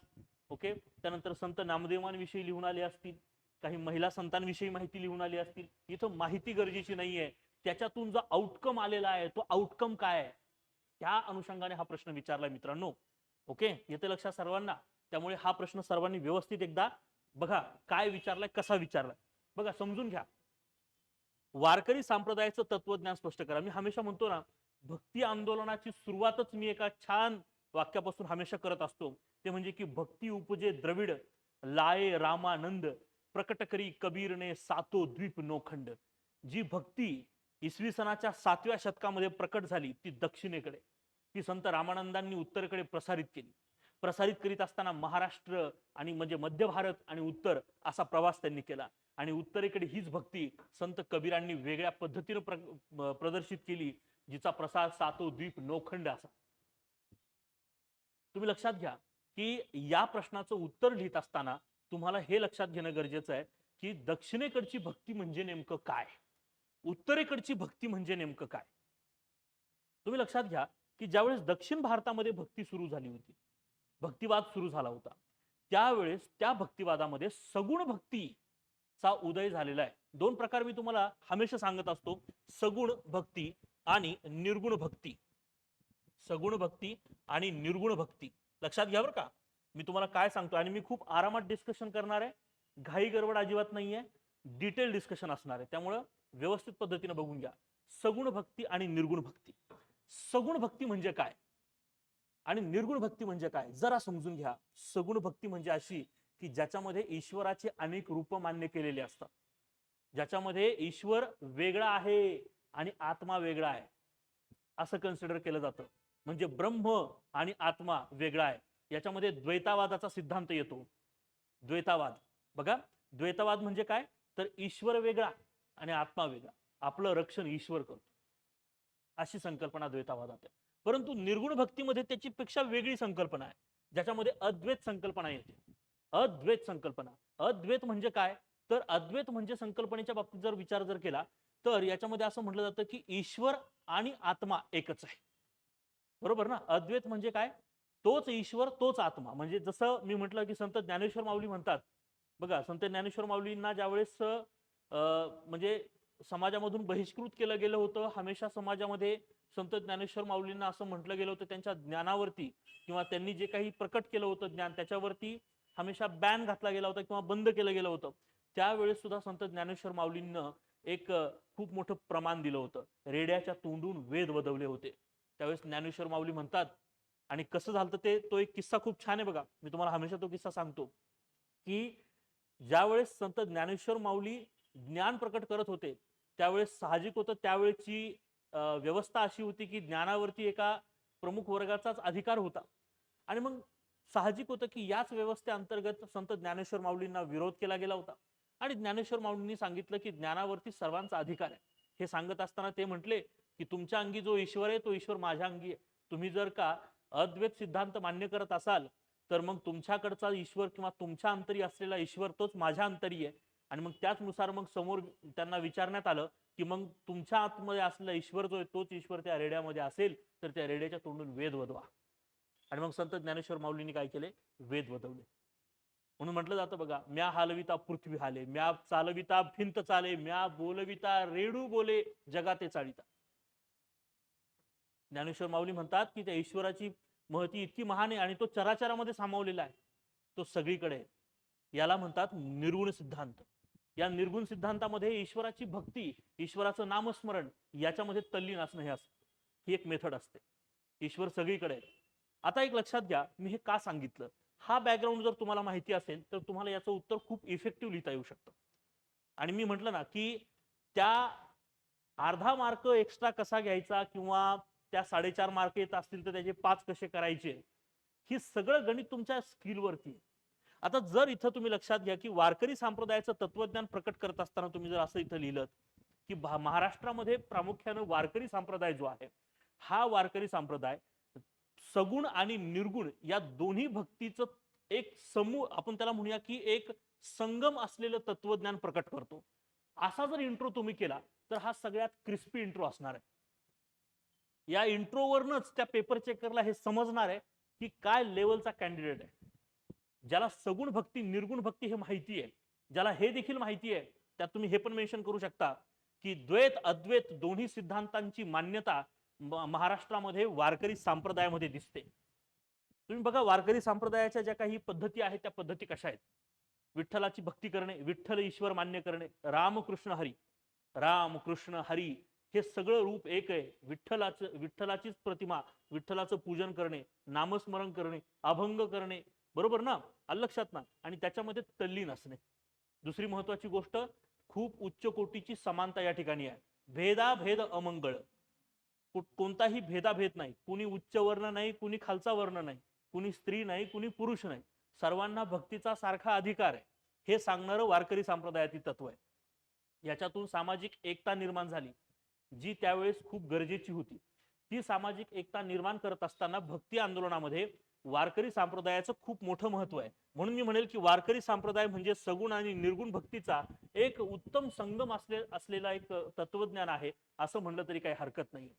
[SPEAKER 1] ओके, त्यानंतर संत नामदेवांविषयी लिहून आले असतील, काही महिला संतांविषयी माहिती लिहून आली असतील. इथं माहिती गरजेची नाहीये, त्याच्यातून जो आउटकम आलेला आहे तो आउटकम काय आहे, त्या अनुषंगाने हा प्रश्न विचारलाय मित्रांनो. ओके, येते लक्षात सर्वांना. त्यामुळे हा प्रश्न सर्वांनी व्यवस्थित एकदा बघा, काय विचारलाय, कसा विचारलाय बघा, समजून घ्या. वारकरी संप्रदायाचं तत्वज्ञान स्पष्ट करा. मी हमेशा म्हणतो ना, भक्ती आंदोलनाची सुरुवातच मी एका छान वाक्यापासून हमेशा करत असतो, ते म्हणजे की भक्ती उपजे द्रविड, लाये रामानंद, प्रकट करी कबीरने सातो द्वीप नोखंड. जी भक्ती इसवी सनाच्या 7व्या शतकामध्ये प्रकट झाली ती दक्षिणेकडे, ती संत रामानंदांनी उत्तरेकडे प्रसारित केली. प्रसारित करीत असताना महाराष्ट्र आणि म्हणजे मध्य भारत आणि उत्तर असा प्रवास त्यांनी केला. आणि उत्तरेकडे हीच भक्ती संत कबीरांनी वेगळ्या पद्धतीने प्रदर्शित केली, जिचा प्रसार सातो द्वीप नोखंड असा. तुम्ही लक्षात घ्या की या प्रश्नाचं उत्तर लिहित असताना तुम्हाला हे लक्षात घेणं गरजेचं आहे की दक्षिणेकडची भक्ती म्हणजे नेमकं काय, उत्तरेकडची भक्ती म्हणजे नेमकं काय? तुम्ही लक्षात घ्या की ज्यावेळेस दक्षिण भारतामध्ये भक्ती सुरू झाली होती, भक्तिवाद सुरू झाला होता, त्यावेळेस त्या भक्तिवादामध्ये सगुण भक्तीचा उदय झालेला आहे. दोन प्रकार मी तुम्हाला हमेशा सांगत असतो, सगुण भक्ती आणि निर्गुण भक्ती. सगुण भक्ती आणि निर्गुण भक्ती लक्षात घ्या बरं का. मी तुम्हाला काय सांगतो आणि मी खूप आरामात डिस्कशन करणार आहे, घाई गडबड अजिबात नाहीये, डिटेल डिस्कशन असणार आहे, त्यामुळे व्यवस्थित पद्धतीने बघून घ्या. सगुण भक्ती आणि निर्गुण भक्ती. सगुण भक्ती म्हणजे काय आणि निर्गुण भक्ती म्हणजे काय जरा समजून घ्या. सगुण भक्ती म्हणजे अशी की ज्याच्यामध्ये ईश्वराचे अनेक रूप मान्य केलेले असतात, ज्याच्यामध्ये ईश्वर वेगळा आहे आणि आत्मा वेगळा आहे असं कन्सिडर केलं जातं. म्हणजे ब्रह्म आणि आत्मा वेगळा आहे. याच्यामध्ये द्वैतावादाचा सिद्धांत येतो. द्वैतावाद बघा, द्वैतावाद म्हणजे काय तर ईश्वर वेगळा आणि आत्मा वेगळा, आपलं रक्षण ईश्वर करतो, अशी संकल्पना द्वैतावादात आहे. परंतु निर्गुण भक्तीमध्ये त्याची पेक्षा वेगळी संकल्पना आहे, ज्याच्यामध्ये अद्वैत संकल्पना येते. अद्वैत संकल्पना, अद्वैत म्हणजे काय तर अद्वैत म्हणजे संकल्पनेच्या बाबतीत जर विचार जर केला तर याच्यामध्ये असं म्हटलं जातं की ईश्वर आणि आत्मा एकच आहे. बरोबर ना. अद्वैत म्हणजे काय, तोच ईश्वर तोच आत्मा. म्हणजे जसं मी म्हटलं की संत ज्ञानेश्वर माऊली म्हणतात बघा, संत ज्ञानेश्वर माऊलींना ज्यावेळेस म्हणजे समाजामधून बहिष्कृत केलं गेलं होतं, हमेशा समाजामध्ये संत ज्ञानेश्वर माऊलींना असं म्हटलं गेलं होतं त्यांच्या ज्ञानावरती किंवा त्यांनी जे काही प्रकट केलं होतं ज्ञान त्याच्यावरती हमेशा बॅन घातला गेला होता किंवा बंद केलं गेलं होतं. त्यावेळेस सुद्धा संत ज्ञानेश्वर माऊलींना एक खूप मोठं प्रमाण दिलं होतं. रेड्याच्या तोंडून वेद वदवले होते. त्यावेळेस ज्ञानेश्वर माऊली म्हणतात, आणि कसं झालं ते तो एक किस्सा खूप छान आहे बघा, मी तुम्हाला हमेशा तो किस्सा सांगतो की ज्यावेळेस संत ज्ञानेश्वर माऊली ज्ञान प्रकट करत होते त्यावेळेस साहजिक होतं त्यावेळेची व्यवस्था अशी होती की ज्ञानावरती एका प्रमुख वर्गाचाच अधिकार होता. आणि मग साहजिक होतं की याच व्यवस्थेअंतर्गत संत ज्ञानेश्वर माऊलींना विरोध केला गेला होता. आणि ज्ञानेश्वर माऊलींनी सांगितलं की ज्ञानावरती सर्वांचा अधिकार आहे. हे सांगत असताना ते म्हटले की तुमच्या अंगी जो ईश्वर आहे तो ईश्वर माझ्या अंगी आहे. तुम्ही जर का अद्वैत सिद्धांत मान्य करत असाल तर मग तुमच्याकडचा ईश्वर किंवा तुमच्या अंतरी असलेला ईश्वर तोच माझ्या अंतरी आहे. आणि मग त्याचनुसार मग समोर त्यांना विचारण्यात आलं की मग तुमच्या आतमध्ये असलेला ईश्वर जो आहे तोच ईश्वर त्या रेड्यामध्ये असेल तर त्या रेड्याच्या तोंडून वेद वदवा. आणि मग संत ज्ञानेश्वर माऊलींनी काय केले, वेद वदवले. म्हणून म्हटलं जातं बघा, म्या हालविता पृथ्वी हाले, म्या चालविता भिंत चाले, म्या बोलविता रेडू बोले, जगाते चाळीता. ज्ञानेश्वर माऊली म्हणतात की त्या ईश्वराची महती इतकी महान आहे आणि तो चराचरामध्ये सामावलेला आहे, तो सगळीकडे आहे. याला म्हणतात निर्गुण सिद्धांत. या निर्गुण सिद्धांतामध्ये ईश्वराची भक्ती, ईश्वराचं नामस्मरण याच्यामध्ये तल्लीन असणं हे असतं, ही एक मेथड असते. ईश्वर सगळीकडे आहे. आता एक लक्षात घ्या, मी हे का सांगितलं, हा बॅकग्राऊंड जर तुम्हाला माहिती असेल तर तुम्हाला याचं उत्तर खूप इफेक्टिव्ह लिहिता येऊ शकतं. आणि मी म्हटलं ना की त्या अर्धा मार्क एक्स्ट्रा कसा घ्यायचा किंवा त्या 4.5 मार्क येत असतील तर त्याचे 5 कसे करायचे, ही सगळं गणित तुमच्या स्किलवरती आहे. आता जर इथं तुम्ही लक्षात घ्या की वारकरी संप्रदायाचं तत्वज्ञान प्रकट करत असताना तुम्ही जर असं इथं लिहिलं की महाराष्ट्रामध्ये प्रामुख्याने वारकरी संप्रदाय जो आहे, हा वारकरी संप्रदाय सगुण आणि निर्गुण या दोन्ही भक्तीचं एक समूह, आपण त्याला म्हणूया की एक संगम असलेलं तत्वज्ञान प्रकट करतो, असा जर इंट्रो तुम्ही केला तर हा सगळ्यात क्रिस्पी इंट्रो असणार आहे. या इंट्रोवरनच त्या पेपर चेकरला हे समजणार आहे की काय लेवलचा कॅन्डिडेट आहे. ज्याला सगुण भक्ती निर्गुण भक्ती हे माहिती आहे, ज्याला हे देखील माहिती आहे, त्यात तुम्ही हे पण मेन्शन करू शकता की द्वैत अद्वैत दोन्ही सिद्धांतांची मान्यता महाराष्ट्रामध्ये वारकरी संप्रदायामध्ये दिसते. तुम्ही बघा वारकरी संप्रदायाच्या ज्या काही पद्धती आहेत त्या पद्धती कशा आहेत. विठ्ठलाची भक्ती करणे, विठ्ठल ईश्वर मान्य करणे, रामकृष्ण हरी, रामकृष्ण हरी हे सगळं रूप एक आहे. विठ्ठलाचीच प्रतिमा, विठ्ठलाचं पूजन करणे, नामस्मरण करणे, अभंग करणे, बरोबर ना, आलं लक्षात ना. आणि त्याच्यामध्ये तल्लीन असणे. दुसरी महत्वाची गोष्ट, खूप उच्च कोटीची समानता या ठिकाणी आहे. भेदाभेद अमंगळ, कोणताही भेदाभेद नाही, कुणी उच्च वर्ण नाही, कुणी खालचा वर्ण नाही, कुणी स्त्री नाही, कुणी पुरुष नाही, सर्वांना भक्तीचा सारखा अधिकार आहे, हे सांगणारं वारकरी संप्रदायातील तत्व आहे. याच्यातून सामाजिक एकता निर्माण झाली जी त्यावेळेस खूप गरजेची होती. ती सामाजिक एकता निर्माण करत असताना भक्ती आंदोलनामध्ये वारकरी संप्रदायाचं खूप मोठं महत्व आहे. म्हणून मी म्हणेल की वारकरी संप्रदाय म्हणजे सगुण आणि निर्गुण भक्तीचा एक उत्तम संगम असलेला एक तत्वज्ञान आहे, असं म्हणलं तरी काही हरकत नाही.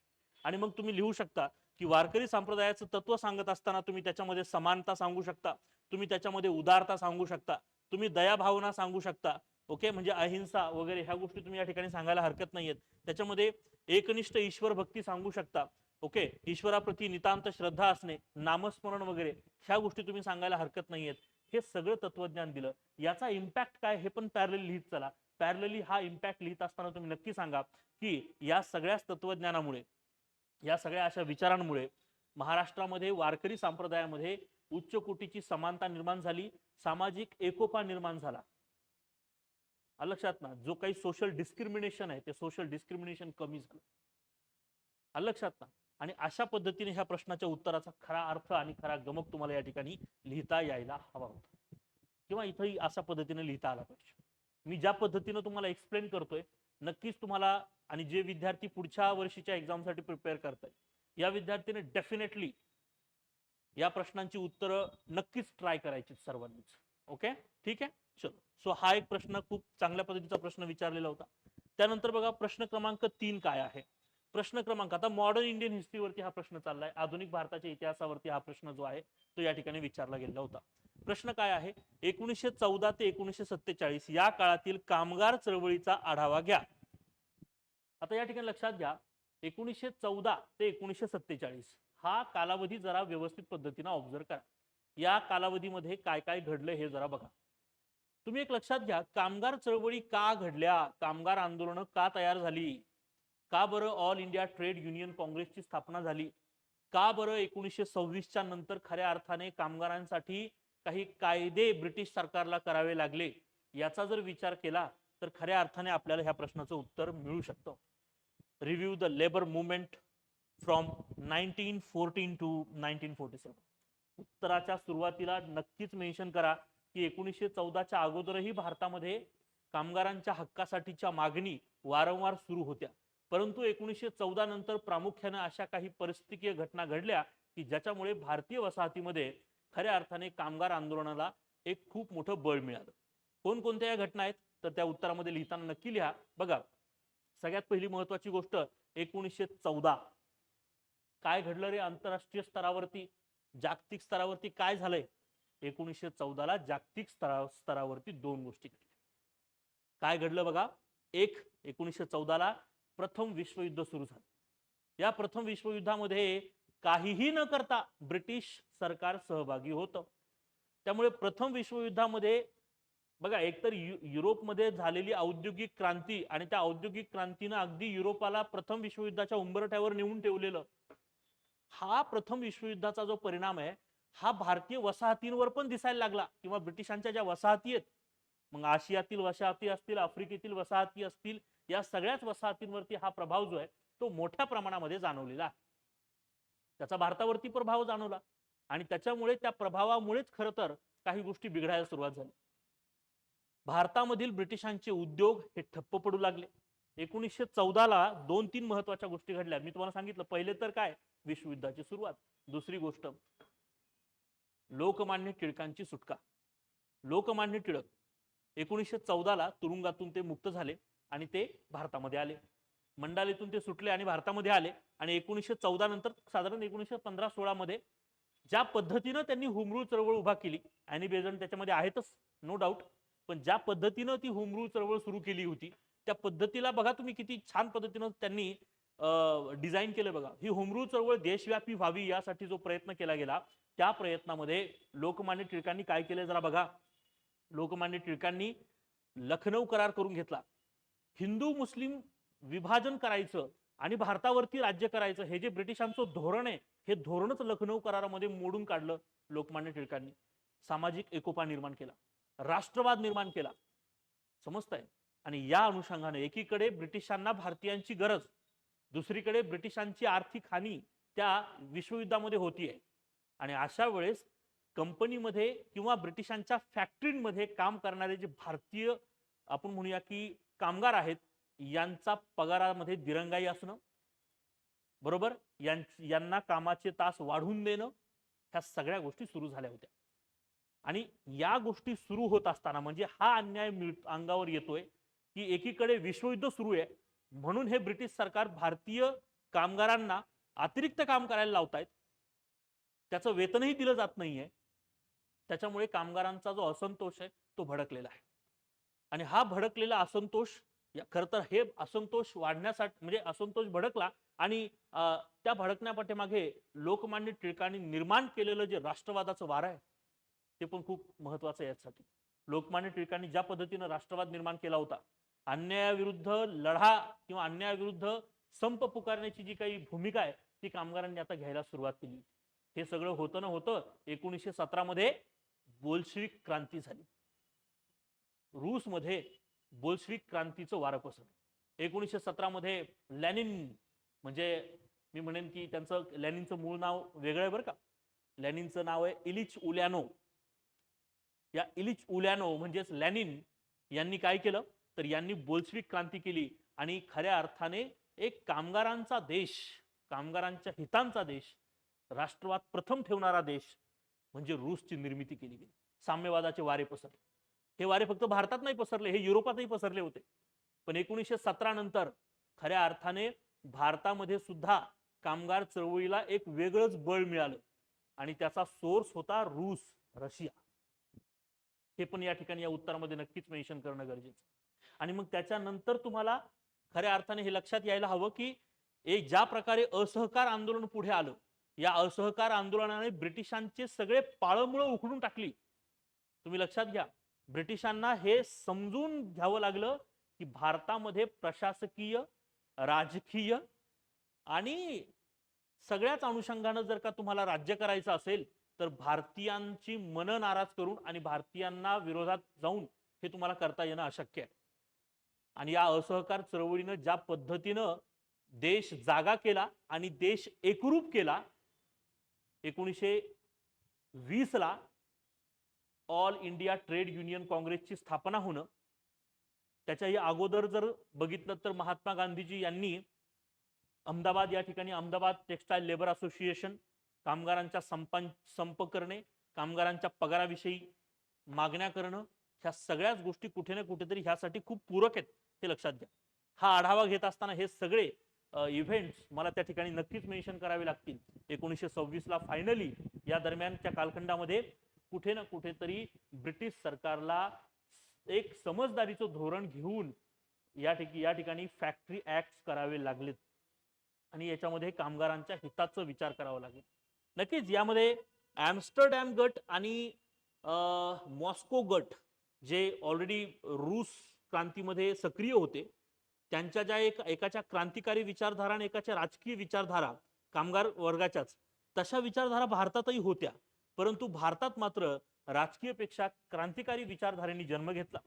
[SPEAKER 1] आणि मग तुम्ही लिहू शकता की वारकरी संप्रदायाचं तत्व सांगत असताना तुम्ही त्याच्यामध्ये समानता सांगू शकता, तुम्ही त्याच्यामध्ये उदारता सांगू शकता, तुम्ही दयाभावना सांगू शकता. ओके, म्हणजे अहिंसा वगैरे ह्या गोष्टी तुम्ही या ठिकाणी सांगायला हरकत नाहीयेत. त्याच्यामध्ये एकनिष्ठ ईश्वर भक्ती सांगू शकता. ओके, ईश्वराप्रती नितांत श्रद्धा असणे, नामस्मरण वगैरे ह्या गोष्टी तुम्ही सांगायला हरकत नाहीयेत. हे सगळं तत्वज्ञान दिलं. याचा इम्पॅक्ट काय हे पण पॅरलली लिहित चला. पॅरलली हा इम्पॅक्ट लिहित असताना तुम्ही नक्की सांगा की या सगळ्याच तत्वज्ञानामुळे, या सगळ्या अशा विचारांमुळे महाराष्ट्रामध्ये वारकरी संप्रदायामध्ये उच्च कोटीची समानता निर्माण झाली, सामाजिक एकोपा निर्माण झाला. लक्षात ना, जो काही सोशल डिस्क्रिमिनेशन आहे ते सोशल डिस्क्रिमिनेशन कमी झालं. लक्षात ना. आणि अशा पद्धतीने ह्या प्रश्नाच्या उत्तराचा खरा अर्थ आणि खरा गमक तुम्हाला या ठिकाणी लिहिता यायला हवा होता, किंवा इथंही अशा पद्धतीने लिहिता आला पाहिजे. मी ज्या पद्धतीने तुम्हाला एक्सप्लेन करतोय, नक्कीच तुम्हाला, आणि जे विद्यार्थी पुढच्या वर्षीच्या एक्झामसाठी प्रिपेअर करताय या विद्यार्थीने डेफिनेटली या प्रश्नांची उत्तरं नक्कीच ट्राय करायची सर्वांनीच. ओके, ठीक आहे, चलो. सो हा एक प्रश्न खूप चांगल्या पद्धतीचा प्रश्न विचारलेला होता. त्यानंतर बघा प्रश्न क्रमांक 3 काय आहे. प्रश्न क्रमांक, आता मॉडर्न इंडियन हिस्ट्रीवरती हा प्रश्न चाललाय, आधुनिक भारताच्या इतिहासावरती हा प्रश्न जो आहे तो या ठिकाणी विचारला गेलेला होता. प्रश्न काय आहे, 1914 ते 1947 या काळातील कामगार चळवळीचा आढावा घ्या. आता या ठिकाणी लक्षात घ्या, 1914 ते 1947 हा कालावधी जरा व्यवस्थित पद्धतीने ऑब्झर्व करा. या कालावधीमध्ये काय काय घडलं हे जरा बघा. तुम्ही एक लक्षात घ्या, कामगार चळवळी का घडल्या, कामगार आंदोलन का तयार झाली, का बरं ऑल इंडिया ट्रेड युनियन काँग्रेसची स्थापना झाली, का बरं 1926च्या नंतर खऱ्या अर्थाने कामगारांसाठी काही कायदे ब्रिटिश सरकारला करावे लागले, याचा जर विचार केला तर खऱ्या अर्थाने आपल्याला ह्या प्रश्नाचं उत्तर मिळू शकतं. Review the labour movement from 1914 to 1947. उत्तराच्या सुरुवातीला नक्कीच मेन्शन करा की 1914च्या अगोदरही भारतामध्ये कामगारांच्या हक्कासाठीच्या मागणी वारंवार सुरू होत्या, परंतु 1914 नंतर प्रामुख्याने अशा काही परिस्थितीय घटना घडल्या की ज्याच्यामुळे भारतीय वसाहतीमध्ये खऱ्या अर्थाने कामगार आंदोलनाला एक खूप मोठं बळ मिळालं. कोणकोणत्या या घटना आहेत तर त्या उत्तरामध्ये लिहिताना नक्की लिहा. बघा, सगळ्यात पहिली महत्वाची गोष्ट, 1914 काय घडलं रे आंतरराष्ट्रीय स्तरावरती, जागतिक स्तरावरती काय झालंय. 1914ला जागतिक स्तरावरती दोन गोष्टी घडल्या. काय घडलं बघा, एक, 1914ला प्रथम विश्वयुद्ध सुरू झालं. या प्रथम विश्वयुद्धामध्ये काहीही न करता ब्रिटिश सरकार सहभागी होतं. त्यामुळे प्रथम विश्वयुद्धामध्ये बघा, एकतर युरोपमध्ये झालेली औद्योगिक क्रांती आणि त्या औद्योगिक क्रांतीनं अगदी युरोपाला प्रथम विश्वयुद्धाच्या उंबरठ्यावर नेऊन ठेवलेलं. हा प्रथम विश्वयुद्धाचा जो परिणाम आहे हा भारतीय वसाहतींवर पण दिसायला लागला, किंवा ब्रिटिशांच्या ज्या वसाहती आहेत, मग आशियातील वसाहती असतील, आफ्रिकेतील वसाहती असतील, या सगळ्याच वसाहतींवरती हा प्रभाव जो आहे तो मोठ्या प्रमाणामध्ये जाणवलेला आहे. त्याचा भारतावरती प्रभाव जाणवला आणि त्याच्यामुळे त्या प्रभावामुळेच खरं तर काही गोष्टी बिघडायला सुरुवात झाली. भारतामधील ब्रिटिशांचे उद्योग हे ठप्प पडू लागले. 1914ला 2-3 महत्वाच्या गोष्टी घडल्या. मी तुम्हाला सांगितलं, पहिले तर काय, विश्वयुद्धाची सुरुवात. दुसरी गोष्ट, लोकमान्य टिळकांची सुटका. लोकमान्य टिळक 1914ला तुरुंगातून ते मुक्त झाले आणि ते भारतामध्ये आले. मंडालेतून ते सुटले आणि भारतामध्ये आले. आणि 1914 नंतर साधारण 1915-16 मध्ये ज्या पद्धतीनं त्यांनी होमरूल चळवळ उभा केली, अॅनी बेझंट त्याच्यामध्ये आहेतच नो डाऊट, पण ज्या पद्धतीनं ती होमरूल चळवळ सुरू केली होती त्या पद्धतीला बघा तुम्ही किती छान पद्धतीनं त्यांनी डिझाईन केलं. बघा, ही होमरूल चळवळ देशव्यापी व्हावी यासाठी जो प्रयत्न केला गेला, त्या प्रयत्नामध्ये लोकमान्य टिळकांनी काय केलं जरा बघा. लोकमान्य टिळकांनी लखनौ करार करून घेतला. हिंदू मुस्लिम विभाजन करायचं आणि भारतावरती राज्य करायचं हे जे ब्रिटिशांचं धोरण आहे, हे धोरणच लखनौ करारामध्ये मोडून काढलं लोकमान्य टिळकांनी. सामाजिक एकोपा निर्माण केला, राष्ट्रवाद निर्माण केला, समजताय. आणि या अनुषंगाने एकीकडे ब्रिटिशांना भारतीयांची गरज, दुसरीकडे ब्रिटिशांची आर्थिक हानी त्या विश्वयुद्धामध्ये होतीये. आणि अशा वेळेस कंपनीमध्ये किंवा ब्रिटिशांच्या फॅक्टरीमध्ये काम करणारे जे भारतीय आपण म्हणूया की कामगार आहेत, यांचा पगारामध्ये दिरंगाई असणं, बरोबर, यांना कामाचे तास वाढवून देणं, ह्या सगळ्या गोष्टी सुरू झाल्या होत्या. आणि या गोष्टी सुरू होत असताना म्हणजे हा अन्याय अंगावर येतोय की एकीकडे विश्वयुद्ध सुरू आहे म्हणून हे ब्रिटिश सरकार भारतीय कामगारांना अतिरिक्त काम करायला लावतायत, त्याचं वेतनही दिलं जात नाहीये. त्याच्यामुळे कामगारांचा जो असंतोष आहे तो भडकलेला आहे. आणि हा भडकलेला असंतोष, खर तर हे असंतोष वाढण्यासाठी म्हणजे असंतोष भडकला आणि त्या भडकण्यापाठीमागे लोकमान्य टिळकांनी निर्माण केलेलं जे राष्ट्रवादाचं वार आहे ते पण खूप महत्वाचं आहे यासाठी. लोकमान्य टिळकांनी ज्या पद्धतीनं राष्ट्रवाद निर्माण केला होता, अन्यायाविरुद्ध लढा किंवा अन्यायाविरुद्ध संप पुकारण्याची जी काही भूमिका आहे ती कामगारांनी आता घ्यायला सुरुवात केली. हे सगळं होतं ना होतं 1917 मध्ये बोल्शेविक क्रांती झाली. रूसमध्ये बोल्शेविक क्रांतीचं वारं पसरलं. 1917 मध्ये लॅनिन, म्हणजे मी म्हणेन की त्यांचं लॅनिनचं मूळ नाव वेगळं आहे बरं का. लॅनिनचं नाव आहे इलिच उल्यानो. या इलिच उल्यानो म्हणजेच लॅनिन यांनी काय केलं तर यांनी बोल्शेविक क्रांती केली आणि खऱ्या अर्थाने एक कामगारांचा देश, कामगारांच्या हितांचा देश, राष्ट्रवाद प्रथम ठेवणारा देश म्हणजे रूसची निर्मिती केली गेली. साम्यवादाचे वारे पसरले. हे वारे फक्त भारतात नाही पसरले, हे युरोपातही पसरले होते. पण 1917 नंतर खऱ्या अर्थाने भारतामध्ये सुद्धा कामगार चळवळीला एक वेगळंच बळ मिळालं आणि त्याचा सोर्स होता रूस, रशिया. हे पण या ठिकाणी या उत्तरामध्ये नक्कीच मेन्शन करणं गरजेचं. आणि मग त्याच्यानंतर तुम्हाला खऱ्या अर्थाने हे लक्षात यायला हवं की एक ज्या प्रकारे असहकार आंदोलन पुढे आलं, या असहकार आंदोलनाने ब्रिटिशांचे सगळे पाळंमुळं उखडून टाकली. तुम्ही लक्षात घ्या, ब्रिटिशांना हे समजून घ्यावं लागलं की भारतामध्ये प्रशासकीय, राजकीय आणि सगळ्याच अनुषंगानं जर का तुम्हाला राज्य करायचं असेल तर भारतीयांची मन नाराज करून आणि भारतीयांना विरोधात जाऊन हे तुम्हाला करता येणं अशक्य आहे. आणि या असहकार चळवळीनं ज्या पद्धतीनं देश जागा केला आणि देश एकरूप केला, 1920 ला ऑल इंडिया ट्रेड युनियन काँग्रेसची स्थापना होणं, त्याच्याही अगोदर जर बघितलं तर महात्मा गांधीजी यांनी अहमदाबाद या ठिकाणी अहमदाबाद टेक्सटाईल लेबर असोसिएशन, कामगारांच्या संप करणे, कामगारांच्या पगाराविषयी मागण्या करणं, ह्या सगळ्याच गोष्टी कुठे ना कुठेतरी ह्यासाठी खूप पूरक आहेत हे लक्षात घ्या. हा आढावा घेत असताना हे सगळे इव्हेंट्स मला त्या ठिकाणी नक्कीच मेन्शन करावे लागतील. 1926 ला फायनली या दरम्यानच्या कालखंडामध्ये कुठे ना कुठेतरी ब्रिटिश सरकारला एक समजदारीचं धोरण घेऊन या ठिकाणी फॅक्टरी ऍक्ट करावे लागलेत आणि याच्यामध्ये कामगारांच्या हिताचा विचार करावा लागेल. नक्कीच यामध्ये ॲम्स्टरडॅम गट आणि मॉस्को गट जे ऑलरेडी रूस क्रांतीमध्ये सक्रिय होते, त्यांच्या ज्या एकाच्या क्रांतिकारी विचारधारा आणि एकाच्या राजकीय विचारधारा कामगार वर्गाच्याच, तशा विचारधारा भारतातही होत्या. परंतु भारतात मात्र राजकीयपेक्षा क्रांतिकारी विचारधारेने जन्म घेतला.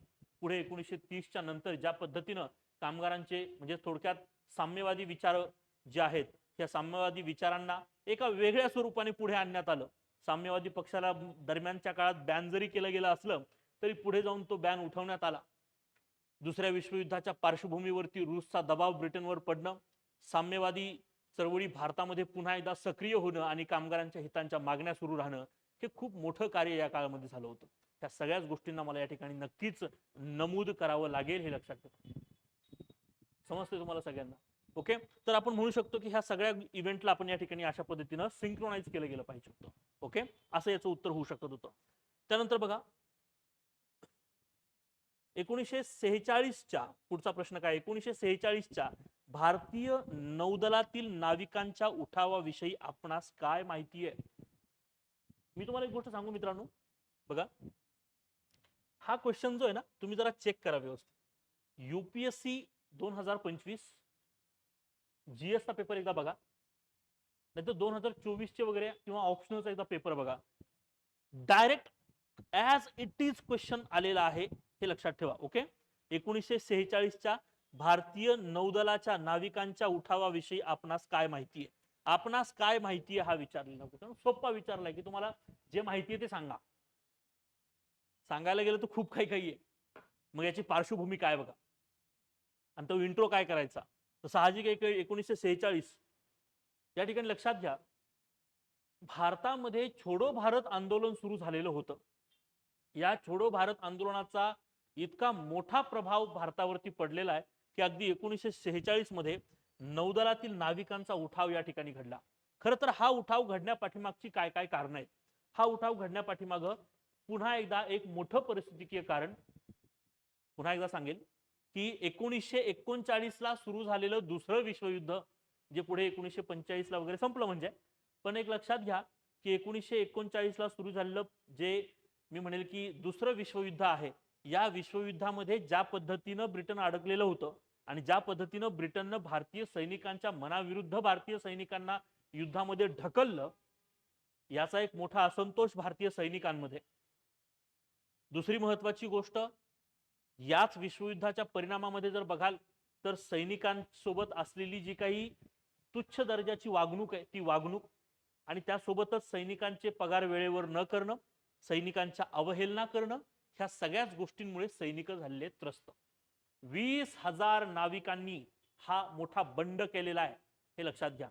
[SPEAKER 1] पुढे 1930च्या नंतर ज्या पद्धतीनं कामगारांचे म्हणजे थोडक्यात साम्यवादी विचार जे आहेत त्या साम्यवादी विचारांना एका वेगळ्या स्वरूपाने पुढे आणण्यात आलं. साम्यवादी पक्षाला दरम्यानच्या काळात बॅन जरी केलं गेलं असलं तरी पुढे जाऊन तो बॅन उठवण्यात आला. दुसऱ्या विश्वयुद्धाच्या पार्श्वभूमीवरती रूसचा दबाव ब्रिटनवर पडणं, साम्यवादी चळवळी भारतामध्ये पुन्हा एकदा सक्रिय होणं आणि कामगारांच्या हितांच्या मागण्या सुरू राहणं, हे खूप मोठं कार्य या काळामध्ये झालं होतं. त्या सगळ्याच गोष्टींना मला या ठिकाणी नक्कीच नमूद करावं लागेल हे लक्षात ठेवा. समजते तुम्हाला सगळ्यांना? ओके, तर आपण म्हणू शकतो की ह्या सगळ्या इव्हेंटला आपण या ठिकाणी अशा पद्धतीनं सिंक्रोनाइज केलं गेलं पाहिजे होतं. ओके, असं याचं उत्तर होऊ शकत होतं. त्यानंतर बघा 1946च्या पुढचा प्रश्न काय, 1946च्या भारतीय नौदलातील नाविकांच्या उठावाविषयी आपणास काय माहिती आहे? मी तुम्हाला एक गोष्ट सांगू मित्रांनो, बघा हा क्वेश्चन जो आहे ना तुम्ही जरा चेक करा व्यवस्थित. UPSC 2025 GS चा पेपर एकदा बघा, नाहीतर 2024 चे वगैरे किंवा ऑप्शनलचा एकदा पेपर बघा. Direct as it is question आलेला आहे हे लक्षात ठेवा. ओके, 1946च्या भारतीय नौदलाच्या नाविकांच्या उठावाविषयी आपणास काय माहिती आहे? आपणास काय माहिती आहे हा विचारलेला क्वेश्चन सोपा विचारलाय की तुम्हाला जे माहिती आहे ते सांगा. सांगायला गेलं तर खूप काही काही आहे. मग याची पार्श्वभूमी काय बघा आणि तो इंट्रो काय करायचा. तर साहजिक 1946 या ठिकाणी लक्षात घ्या, भारतामध्ये छोडो भारत आंदोलन सुरू झालेलं होतं. या छोडो भारत आंदोलनाचा इतका मोठा प्रभाव भारतावरती पडलेला आहे की अगदी 1946 मध्ये नौदलातील नाविकांचा उठाव या ठिकाणी घडला. खरं तर हा उठाव घडण्यापाठीमागची काय काय कारण आहेत? हा उठाव घडण्यापाठीमाग पुन्हा एकदा एक मोठं परिस्थितीकीय कारण पुन्हा एकदा सांगेल की 1939 ला सुरू झालेलं दुसरं विश्वयुद्ध, जे पुढे 1945 ला वगैरे संपलं म्हणजे, पण एक लक्षात घ्या की 1939 ला सुरू झालेलं जे मी म्हणेल की दुसरं विश्वयुद्ध आहे, या विश्वयुद्धामध्ये ज्या पद्धतीनं ब्रिटन अडकलेलं होतं आणि ज्या पद्धतीनं ब्रिटननं भारतीय सैनिकांच्या मनाविरुद्ध भारतीय सैनिकांना युद्धामध्ये ढकललं, याचा एक मोठा असंतोष भारतीय सैनिकांमध्ये. दुसरी महत्वाची गोष्ट, याच विश्वयुद्धाच्या परिणामामध्ये जर बघाल तर सैनिकांसोबत असलेली जी काही तुच्छ दर्जाची वागणूक आहे ती वागणूक, आणि त्यासोबतच सैनिकांचे पगार वेळेवर न करणं, सैनिकांच्या अवहेलना करणं, ह्या सगळ्याच गोष्टींमुळे सैनिक झालेले त्रस्त. 20,000 नाविकांनी हा मोठा बंड केलेला आहे, हे लक्षात घ्या.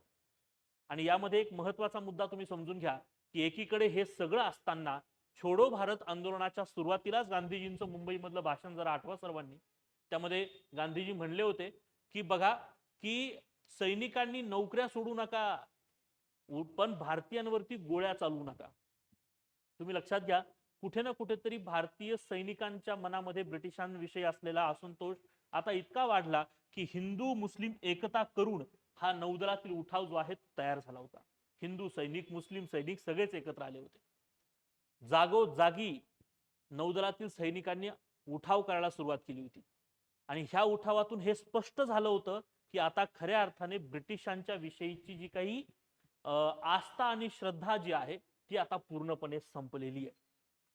[SPEAKER 1] आणि यामध्ये एक महत्वाचा मुद्दा तुम्ही समजून घ्या की एकीकडे हे सगळं असताना छोडो भारत आंदोलनाच्या सुरुवातीलाच गांधीजींचं मुंबईमधलं भाषण जरा आठवा सर्वांनी, त्यामध्ये गांधीजी म्हणले होते की बघा की सैनिकांनी नोकऱ्या सोडू नका, पण भारतीयांवरती गोळ्या चालवू नका. तुम्ही लक्षात घ्या, कुठे ना कुठेतरी भारतीय सैनिकांच्या मनामध्ये ब्रिटिशांविषयी असलेला असंतोष आता इतका वाढला की हिंदू मुस्लिम एकता करून हा नौदलातील उठाव जो आहे तयार झाला होता. हिंदू सैनिक, मुस्लिम सैनिक सगळेच एकत्र आले होते. जागोजागी नौदलातील सैनिकांनी उठाव करायला सुरुवात केली होती आणि ह्या उठावातून हे स्पष्ट झालं होतं की आता खऱ्या अर्थाने ब्रिटिशांच्या विषयीची जी काही आस्था आणि श्रद्धा जी आहे ती आता पूर्णपणे संपलेली आहे.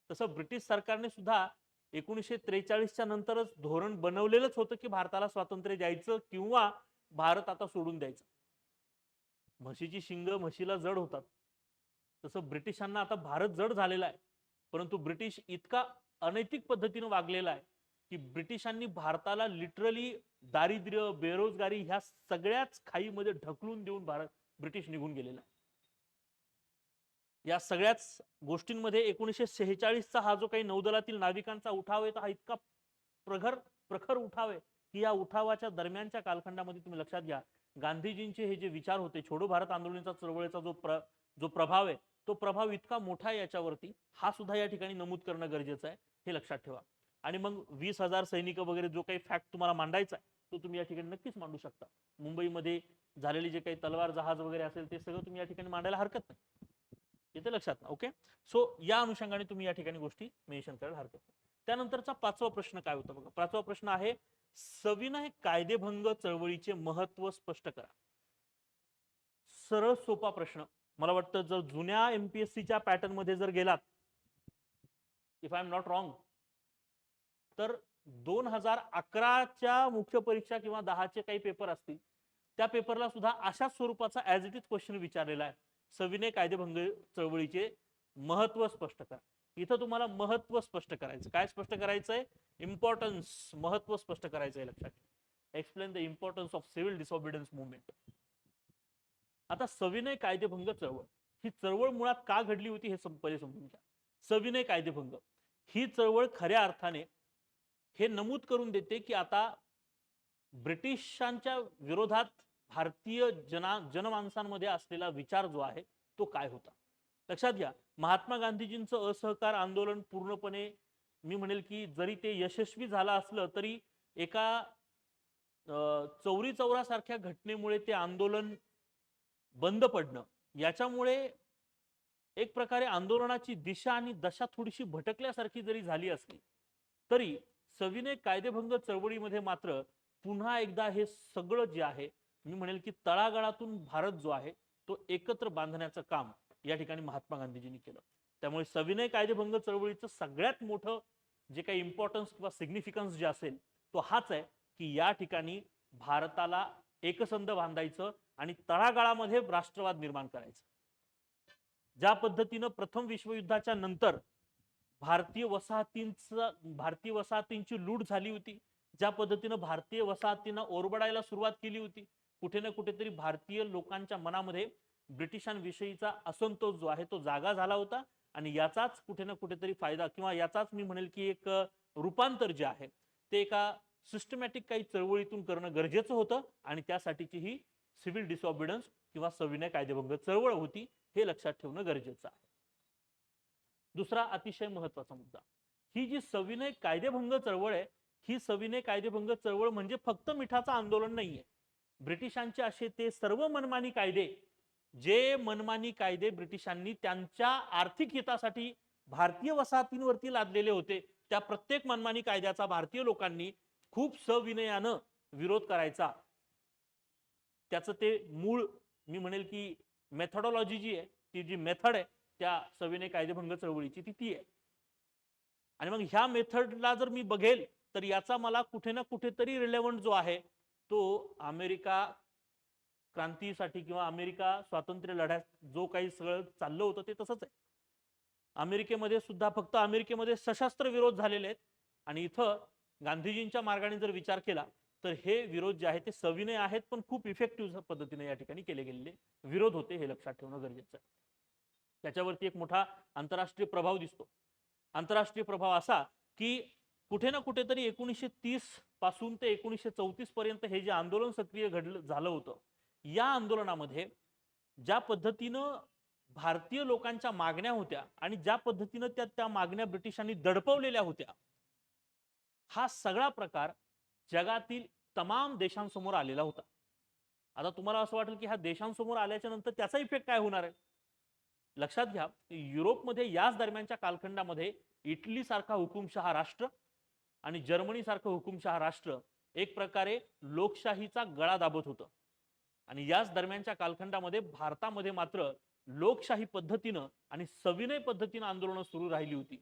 [SPEAKER 1] तसं ब्रिटिश सरकारने सुद्धा 1943च्या नंतरच धोरण बनवलेलंच होतं की भारताला स्वातंत्र्य द्यायचं किंवा भारत आता सोडून द्यायचं. म्हशीची शिंग म्हशीला जड होतात, तसं ब्रिटिशांना आता भारत जड झालेला आहे. परंतु ब्रिटिश इतका अनैतिक पद्धतीने वागलेला आहे की ब्रिटिशांनी भारताला लिटरली दारिद्र्य, बेरोजगारी ह्या सगळ्याच खाईमध्ये ढकलून देऊन ब्रिटिश निघून गेलेला आहे. या सगळ्याच गोष्टींमध्ये 1946चा हा जो काही नौदलातील नाविकांचा उठाव आहे, हा इतका प्रखर उठाव आहे की या उठावाच्या दरम्यानच्या कालखंडामध्ये तुम्ही लक्षात घ्या, गांधीजींचे हे जे विचार होते, छोडो भारत आंदोलनाचा चळवळीचा जो प्रभाव आहे, तो प्रभाव इतका मोठा आहे याच्यावरती, हा सुद्धा या ठिकाणी नमूद करणं गरजेचं आहे, हे लक्षात ठेवा. आणि मग 20,000 सैनिक वगैरे जो काही फॅक्ट तुम्हाला मांडायचा आहे तो तुम्ही या ठिकाणी नक्कीच मांडू शकता. मुंबईमध्ये झालेली जे काही तलवार जहाज वगैरे असेल ते सगळं तुम्ही या ठिकाणी मांडायला हरकत नाही, येते लक्षात. ओके, सो या अनुषंगाने तुम्ही या ठिकाणी गोष्टी मेन्शन करायला हरकत नाही. त्यानंतरचा 5वा प्रश्न काय होता बघा. 5वा प्रश्न आहे, सविनय कायदेभंग चळवळीचे महत्व स्पष्ट करा. सरळ सोपा प्रश्न. मला वाटतं जर जुन्या एमपीएससीच्या पॅटर्न मध्ये जर गेलात, if I am not wrong, तर 2011च्या मुख्य परीक्षा किंवा 10चे काही पेपर असतील त्या पेपरला सुद्धा अशाच स्वरूपाचा ऍज इट इज क्वेश्चन विचारलेला आहे, सविनय कायदेभंग चळवळीचे महत्व स्पष्ट करा. इथं तुम्हाला महत्व स्पष्ट करायचं. काय स्पष्ट करायचंय? इम्पॉर्टन्स, महत्व स्पष्ट करायचंय. लक्षात, explain the importance of civil disobedience movement. आता सविनय कायदेभंग चळवळ, ही चळवळ मुळात का घडली होती हे पहिले समजून घ्या. सविनय कायदेभंग ही चळवळ खऱ्या अर्थाने हे नमूद करून देते की आता ब्रिटिशांच्या विरोधात भारतीय जनमानसांमध्ये असलेला विचार जो आहे तो काय होता. लक्षात घ्या, महात्मा गांधीजींचं असहकार आंदोलन पूर्णपणे मी म्हणेल की जरी ते यशस्वी झालं असलं तरी एका चौरी चौरा सारख्या घटनेमुळे ते आंदोलन बंद पडणं, याच्यामुळे एक प्रकारे आंदोलनाची दिशा आणि दशा थोडीशी भटकल्यासारखी जरी झाली असली तरी सविनय कायदेभंग चळवळीमध्ये मात्र पुन्हा एकदा हे सगळं जे आहे मी म्हणेल की तळागाळातून भारत जो आहे तो एकत्र बांधण्याचं काम या ठिकाणी महात्मा गांधीजींनी केलं. त्यामुळे सविनय कायदेभंग चळवळीचं सगळ्यात मोठं जे काही इम्पॉर्टन्स किंवा सिग्निफिकन्स जे असेल तो हाच आहे की या ठिकाणी भारताला एकसंध बांधायचं आणि तळागाळामध्ये राष्ट्रवाद निर्माण करायचं. ज्या पद्धतीनं प्रथम विश्वयुद्धाच्या नंतर भारतीय वसाहतींची लूट झाली होती, ज्या पद्धतीनं भारतीय वसाहतींना ओरबडायला सुरुवात केली होती, कुठे ना कुठेतरी भारतीय लोकांच्या मनामध्ये ब्रिटिशांविषयीचा असंतोष जो आहे तो जागा झाला होता आणि याचाच कुठे ना कुठेतरी फायदा किंवा याचाच मी म्हणेल की एक रूपांतर जे आहे ते एका सिस्टमॅटिक काही चळवळीतून करणं गरजेचं होतं आणि त्यासाठीची ही सिव्हिल डिसऑबिडन्स किंवा सविनय कायदेभंग चळवळ होती, हे लक्षात ठेवणं गरजेचं आहे. दुसरा अतिशय महत्वाचा मुद्दा, ही जी सविनय कायदेभंग चळवळ आहे, ही सविनय कायदेभंग चळवळ म्हणजे फक्त मिठाचं आंदोलन नाहीये. ब्रिटिशांचे असे ते सर्व मनमानी कायदे, जे मनमानी कायदे ब्रिटिशांनी त्यांच्या आर्थिक हितासाठी भारतीय वसाहतींवरती लादलेले होते, त्या प्रत्येक मनमानी कायद्याचा भारतीय लोकांनी खूप सविनयानं विरोध करायचा. त्याचं ते मूळ मी म्हणेल की मेथोडॉलॉजी जी आहे, ती जी मेथड आहे त्या सविनय कायदेभंग चळवळीची ती आहे. आणि मग ह्या मेथडला जर मी बघेल तर याचा मला कुठे ना कुठेतरी रिलेव्हंट जो आहे तो अमेरिका क्रांतीसाठी किंवा अमेरिका स्वातंत्र्य लढ्यात जो काही सगळं चाललं होतं ते तसंच आहे. अमेरिकेमध्ये सुद्धा फक्त अमेरिकेमध्ये सशस्त्र विरोध झालेले आहेत आणि इथं गांधीजींच्या मार्गाने जर विचार केला तर हे विरोध जे आहे ते सविनय आहेत पण खूप इफेक्टिव्ह पद्धतीने या ठिकाणी केले गेलेले विरोध होते, हे लक्षात ठेवणं गरजेचं आहे. त्याच्यावरती एक मोठा आंतरराष्ट्रीय प्रभाव दिसतो. आंतरराष्ट्रीय प्रभाव असा की कुठे ना कुठेतरी 1930 पासून ते 1934 पर्यंत हे जे आंदोलन सक्रिय झालं होतं, या आंदोलनामध्ये ज्या पद्धतीनं भारतीय लोकांच्या मागण्या होत्या आणि ज्या पद्धतीनं त्या मागण्या ब्रिटिशांनी दडपवलेल्या होत्या, हा सगळा प्रकार जगातील तमाम देशांसमोर आलेला होता. आता तुम्हाला असं वाटेल की हा देशांसमोर आल्याच्या नंतर त्याचा इफेक्ट काय होणार आहे. लक्षात घ्या, युरोपमध्ये याच दरम्यानच्या कालखंडामध्ये इटली सारखा हुकुमशहा राष्ट्र आणि जर्मनी सारखं हुकुमशहा राष्ट्र एक प्रकारे लोकशाहीचा गळा दाबत होतं आणि याच दरम्यानच्या कालखंडामध्ये भारतामध्ये मात्र लोकशाही पद्धतीनं आणि सविनय पद्धतीनं आंदोलनं सुरू राहिली होती.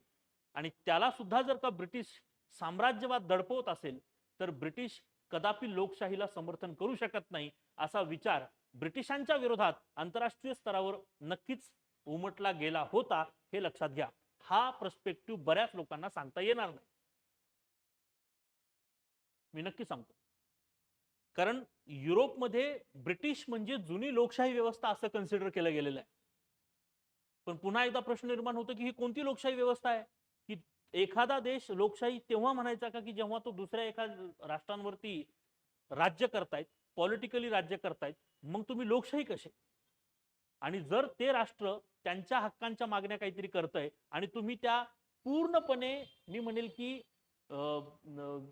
[SPEAKER 1] आणि त्याला सुद्धा जर का ब्रिटिश साम्राज्यवाद दडपवत असेल तर ब्रिटिश कदापि लोकशाहीला समर्थन करू शकत नाही, असा विचार ब्रिटिशांच्या विरोधात आंतरराष्ट्रीय स्तरावर नक्कीच उमटला गेला होता, हे लक्षात घ्या. हा पर्स्पेक्टिव्ह बऱ्याच लोकांना सांगता येणार नाही, मी नक्की सांगतो. कारण युरोपमध्ये ब्रिटिश म्हणजे जुनी लोकशाही व्यवस्था असं कन्सिडर केलं गेलेलं आहे. पण पुन्हा एकदा प्रश्न निर्माण होतो की ही कोणती लोकशाही व्यवस्था आहे, की एखादा देश लोकशाही तेव्हा म्हणायचा का की जेव्हा तो दुसऱ्या एका राष्ट्रांवरती राज्य करतायत, पॉलिटिकली राज्य करतायत, मग तुम्ही लोकशाही कसे. आणि जर ते राष्ट्र त्यांच्या हक्कांच्या मागण्या काहीतरी करतंय आणि तुम्ही त्या पूर्णपणे मी म्हणेल की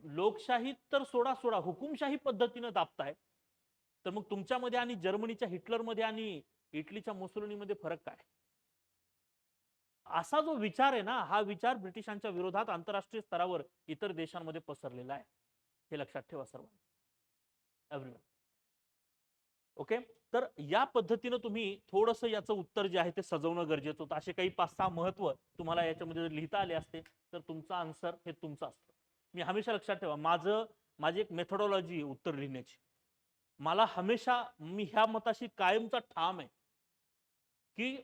[SPEAKER 1] लोकशाही तर सोडा सोडा हुकुमशाही पद्धतीने दाबताय, तर मग तुमच्यामध्ये आणि जर्मनीच्या हिटलरमध्ये आणि इटलीच्या मुसोलिनीमध्ये फरक काय. असा जो विचार आहे ना, हा विचार ब्रिटिशांच्या विरोधात आंतरराष्ट्रीय स्तरावर इतर देशांमध्ये पसरलेला आहे, हे लक्षात ठेवा सर्वांनी. ओके, तर या पद्धतीनं तुम्ही थोडंसं याचं उत्तर जे आहे ते सजवणं गरजेचं होतं. असे काही 5-6 महत्व तुम्हाला याच्यामध्ये जर लिहिता आले असते तर तुमचा आन्सर हे तुमचं असतं. मी हमेशा लक्षात ठेवा, माझी एक मेथोडॉलॉजी उत्तर लिहिण्याची. मला हमेशा मी ह्या मताशी कायमचा ठाम आहे की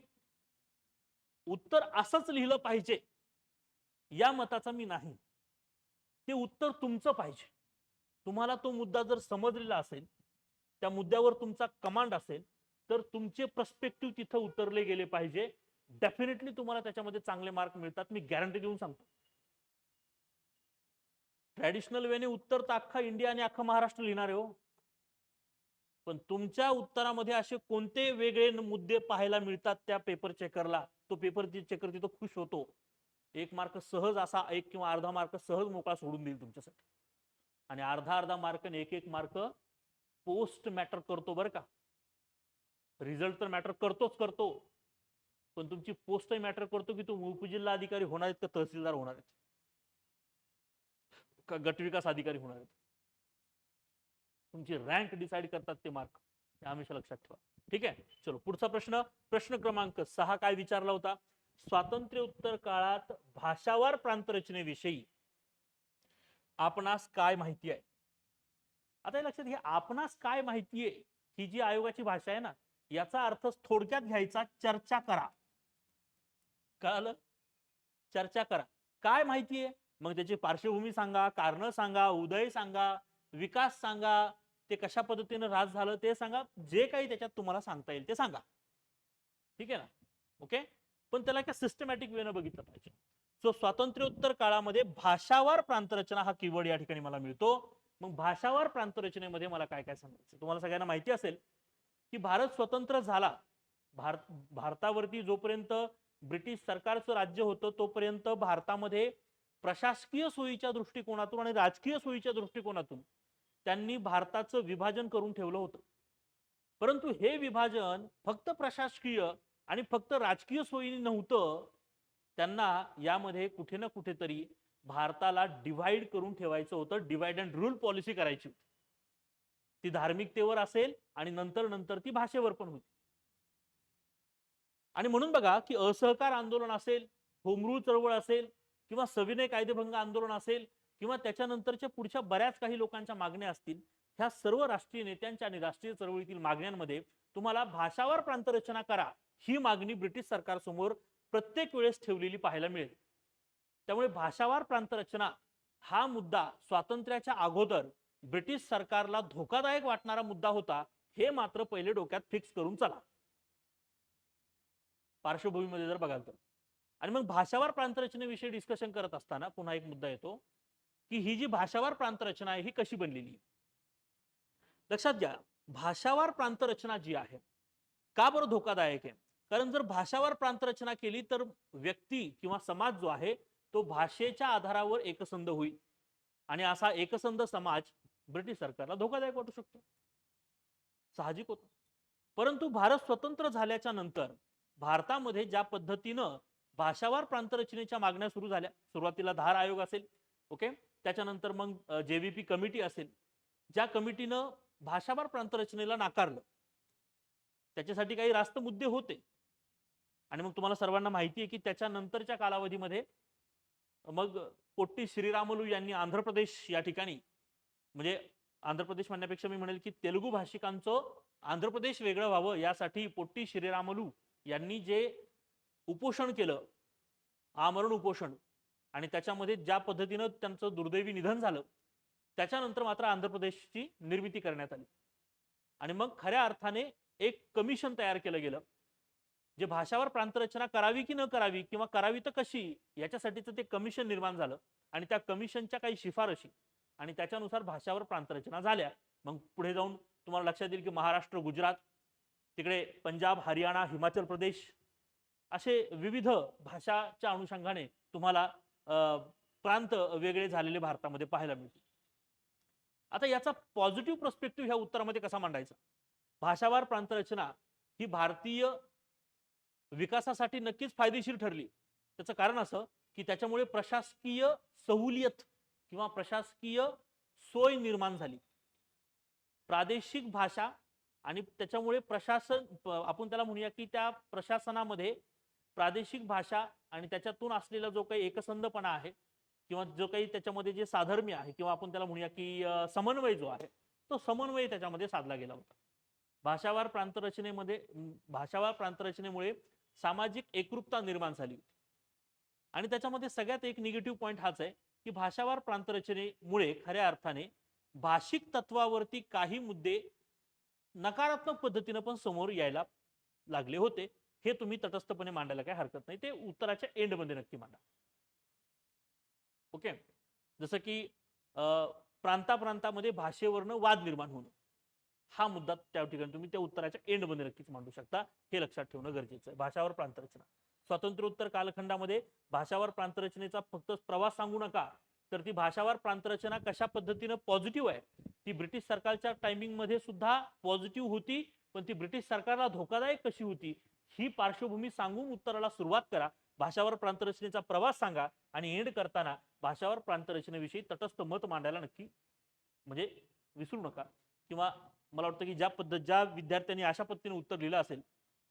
[SPEAKER 1] उत्तर असंच लिहिलं पाहिजे या मताचा मी नाही. ते उत्तर तुमचं पाहिजे. तुम्हाला तो मुद्दा जर समजलेला असेल, त्या मुद्द्यावर तुमचा कमांड असेल, तर तुमचे पर्स्पेक्टिव्ह तिथं उतरले गेले पाहिजे. डेफिनेटली तुम्हाला त्याच्यामध्ये चांगले मार्क मिळतात, मी गॅरंटी देऊन सांगतो. ट्रॅडिशनल वेने उत्तर तर अख्खा इंडिया आणि अख्खा महाराष्ट्र लिहिणार आहे हो, पण तुमच्या उत्तरामध्ये असे कोणते वेगळे मुद्दे पाहायला मिळतात त्या पेपर चेकरला, तो पेपर चेकर तिथं खुश होतो. 1 मार्क सहज असा 1 किंवा अर्धा मार्क सहज मोकळा सोडून देईल तुमच्यासाठी. आणि अर्धा मार्क आणि 1 मार्क पोस्ट मॅटर करतो बरं का. रिझल्ट तर मॅटर करतोच करतो, पण तुमची पोस्ट मॅटर करतो की तुम्ही उपजिल्हा अधिकारी होणार आहेत का तहसीलदार होणार आहेत का गटविकास अधिकारी होणार आहेत. तुमची रँक डिसाइड करतात ते मार्क, हे हमेशा लक्षात ठेवा. ठीक आहे, चलो पुढचा प्रश्न. प्रश्न क्रमांक 6 काय विचारला होता. स्वातंत्र्य उत्तर काळात भाषावार प्रांतरचनेविषयी आपणास काय माहिती आहे. आता लक्षात घ्या, आपणास काय माहिती आहे ही जी आयोगाची भाषा आहे ना, याचा अर्थ थोडक्यात घ्यायचा चर्चा करा. कळालं, चर्चा करा. काय माहिती आहे, मग त्याची पार्श्वभूमी सांगा, कारण सांगा, उदय सांगा, विकास सांगा, ते कशा पद्धतीने ऱ्हास झालं ते सांगा, जे काही त्याच्यात तुम्हाला सांगता येईल ते सांगा, ठीक आहे ना. ओके, पण त्याला एका सिस्टमॅटिक वेने बघितलं पाहिजे. सो स्वातंत्र्योत्तर काळामध्ये भाषावार प्रांतरचना हा कीवर्ड या ठिकाणी मला मिळतो. मग भाषावार प्रांतरचनेमध्ये मला काय काय सांगायचं, तुम्हाला सगळ्यांना माहिती असेल की भारत स्वतंत्र झाला, भारतावरती जोपर्यंत ब्रिटिश सरकारचं राज्य होतं तोपर्यंत भारतामध्ये प्रशासकीय सोयीच्या दृष्टिकोनातून आणि राजकीय सोयीच्या दृष्टिकोनातून त्यांनी भारताचं विभाजन करून ठेवलं होतं. परंतु हे विभाजन फक्त प्रशासकीय आणि फक्त राजकीय सोयीने नव्हतं, त्यांना यामध्ये कुठे ना कुठेतरी भारताला डिवाइड करून ठेवायचं होतं. डिवाइड अँड रूल पॉलिसी करायची होती. ती धार्मिकतेवर असेल आणि नंतर नंतर ती भाषेवर पण होती. आणि म्हणून बघा की असहकार आंदोलन असेल, होम रूल चळवळ असेल, किंवा सविनय कायदेभंग आंदोलन असेल, किंवा त्याच्यानंतरच्या पुढच्या बऱ्याच काही लोकांच्या मागण्या असतील, ह्या सर्व राष्ट्रीय नेत्यांच्या आणि राष्ट्रीय चळवळीतील मागण्यांमध्ये तुम्हाला भाषावार प्रांतरचना करा ही मागणी ब्रिटिश सरकारसमोर प्रत्येक वेळेस ठेवलेली पाहायला मिळेल. त्यामुळे भाषावार प्रांतरचना हा मुद्दा स्वातंत्र्याच्या अगोदर ब्रिटिश सरकारला धोकादायक वाटणारा मुद्दा होता, हे मात्र पहिले डोक्यात फिक्स करून चला पार्श्वभूमीमध्ये जर बघाल तर. आणि मग भाषावार प्रांतरचनेविषयी डिस्कशन करत असताना पुन्हा एक मुद्दा येतो की ही जी भाषावार प्रांतरचना आहे ही कशी बनलेली. लक्षात घ्या, भाषावार प्रांतरचना जी आहे का बरं धोकादायक आहे, कारण जर भाषावार प्रांतरचना केली तर व्यक्ती किंवा समाज जो आहे तो भाषेच्या आधारावर एकसंध होईल, आणि असा एकसंध समाज ब्रिटिश सरकारला धोकादायक वाटू शकतो, साहजिक होतं. परंतु भारत स्वतंत्र झाल्याच्या नंतर भारतामध्ये ज्या पद्धतीनं भाषावार प्रांतरचनेच्या मागण्या सुरू झाल्या, सुरुवातीला धार आयोग असेल, ओके, त्याच्यानंतर मग जेव्हीपी कमिटी असेल, ज्या कमिटीनं भाषावार प्रांतरचनेला नाकारलं, त्याच्यासाठी काही रास्त मुद्दे होते. आणि मग तुम्हाला सर्वांना माहिती आहे की त्याच्यानंतरच्या कालावधीमध्ये मग पोट्टी श्रीरामलू यांनी आंध्र प्रदेश या ठिकाणी, म्हणजे आंध्र प्रदेश म्हणण्यापेक्षा मी म्हणेल की तेलुगू भाषिकांचं आंध्र प्रदेश वेगळं व्हावं यासाठी पोट्टी श्रीरामलू यांनी जे उपोषण केलं, आमरण उपोषण, आणि त्याच्यामध्ये ज्या पद्धतीनं त्यांचं दुर्दैवी निधन झालं, त्याच्यानंतर मात्र आंध्र प्रदेशची निर्मिती करण्यात आली. आणि मग खऱ्या अर्थाने एक कमिशन तयार केलं गेलं जे भाषावार प्रांतरचना करावी की न करावी किंवा करावी तर कशी याच्यासाठीचं ते कमिशन निर्माण झालं, आणि त्या कमिशनच्या काही शिफारशी आणि त्याच्यानुसार भाषावार प्रांतरचना झाल्या. मग पुढे जाऊन तुम्हाला लक्षात येईल की महाराष्ट्र, गुजरात, तिकडे पंजाब, हरियाणा, हिमाचल प्रदेश असे विविध भाषाच्या अनुषंगाने तुम्हाला प्रांत वेगळे झालेले भारतामध्ये पाहायला मिळतील. आता याचा पॉझिटिव्ह पर्स्पेक्टिव्ह ह्या उत्तरामध्ये कसा मांडायचा. भाषावार प्रांतरचना ही भारतीय विकासासाठी नक्कीच फायदेशीर ठरली. त्याचं कारण असं की त्याच्यामुळे प्रशासकीय सहूलियत किंवा प्रशासकीय सोय निर्माण झाली. प्रादेशिक भाषा आणि त्याच्यामुळे प्रशासन, आपण त्याला म्हणूया की त्या प्रशासनामध्ये प्रादेशिक भाषा आणि त्याच्यातून असलेला जो काही एकसंधपणा आहे किंवा जो काही त्याच्यामध्ये जे साधर्म्य आहे किंवा आपण त्याला म्हणूया की समन्वय जो आहे तो समन्वय त्याच्यामध्ये साधला गेला होता. भाषावार प्रांतरचनेमुळे सामाजिक एकरूपता निर्माण झाली होती. आणि त्याच्यामध्ये सगळ्यात एक निगेटिव्ह पॉइंट हाच आहे की भाषावार प्रांतरचनेमुळे खऱ्या अर्थाने भाषिक तत्वावरती काही मुद्दे नकारात्मक पद्धतीने पण समोर यायला लागले होते. हे तुम्ही तटस्थपणे मांडायला काही हरकत नाही, ते उत्तराच्या एंड मध्ये नक्की मांडा. ओके, जसं की प्रांतामध्ये भाषेवरनं वाद निर्माण होणं, हा मुद्दा त्या ठिकाणी तुम्ही त्या उत्तराच्या एंड मध्ये नक्कीच मांडू शकता. हे लक्षात ठेवणं गरजेचं आहे. भाषावार प्रांतरचना स्वातंत्र्योत्तर कालखंडामध्ये भाषावार प्रांतरचनेचा फक्त प्रवास सांगू नका, तर ती भाषावार प्रांतरचना कशा पद्धतीनं पॉझिटिव्ह आहे, ती ब्रिटिश सरकारच्या टायमिंग मध्ये सुद्धा पॉझिटिव्ह होती, पण ती ब्रिटिश सरकारला धोकादायक कशी होती ही पार्श्वभूमी सांगून उत्तराला सुरुवात करा. भाषावार प्रांतरचनेचा प्रवास सांगा आणि एंड करताना भाषावार प्रांतरचनेविषयी तटस्थ मत मांडायला नक्की म्हणजे विसरू नका. किंवा मला वाटतं की ज्या विद्यार्थ्यांनी अशा पद्धतीने उत्तर लिहिलं असेल,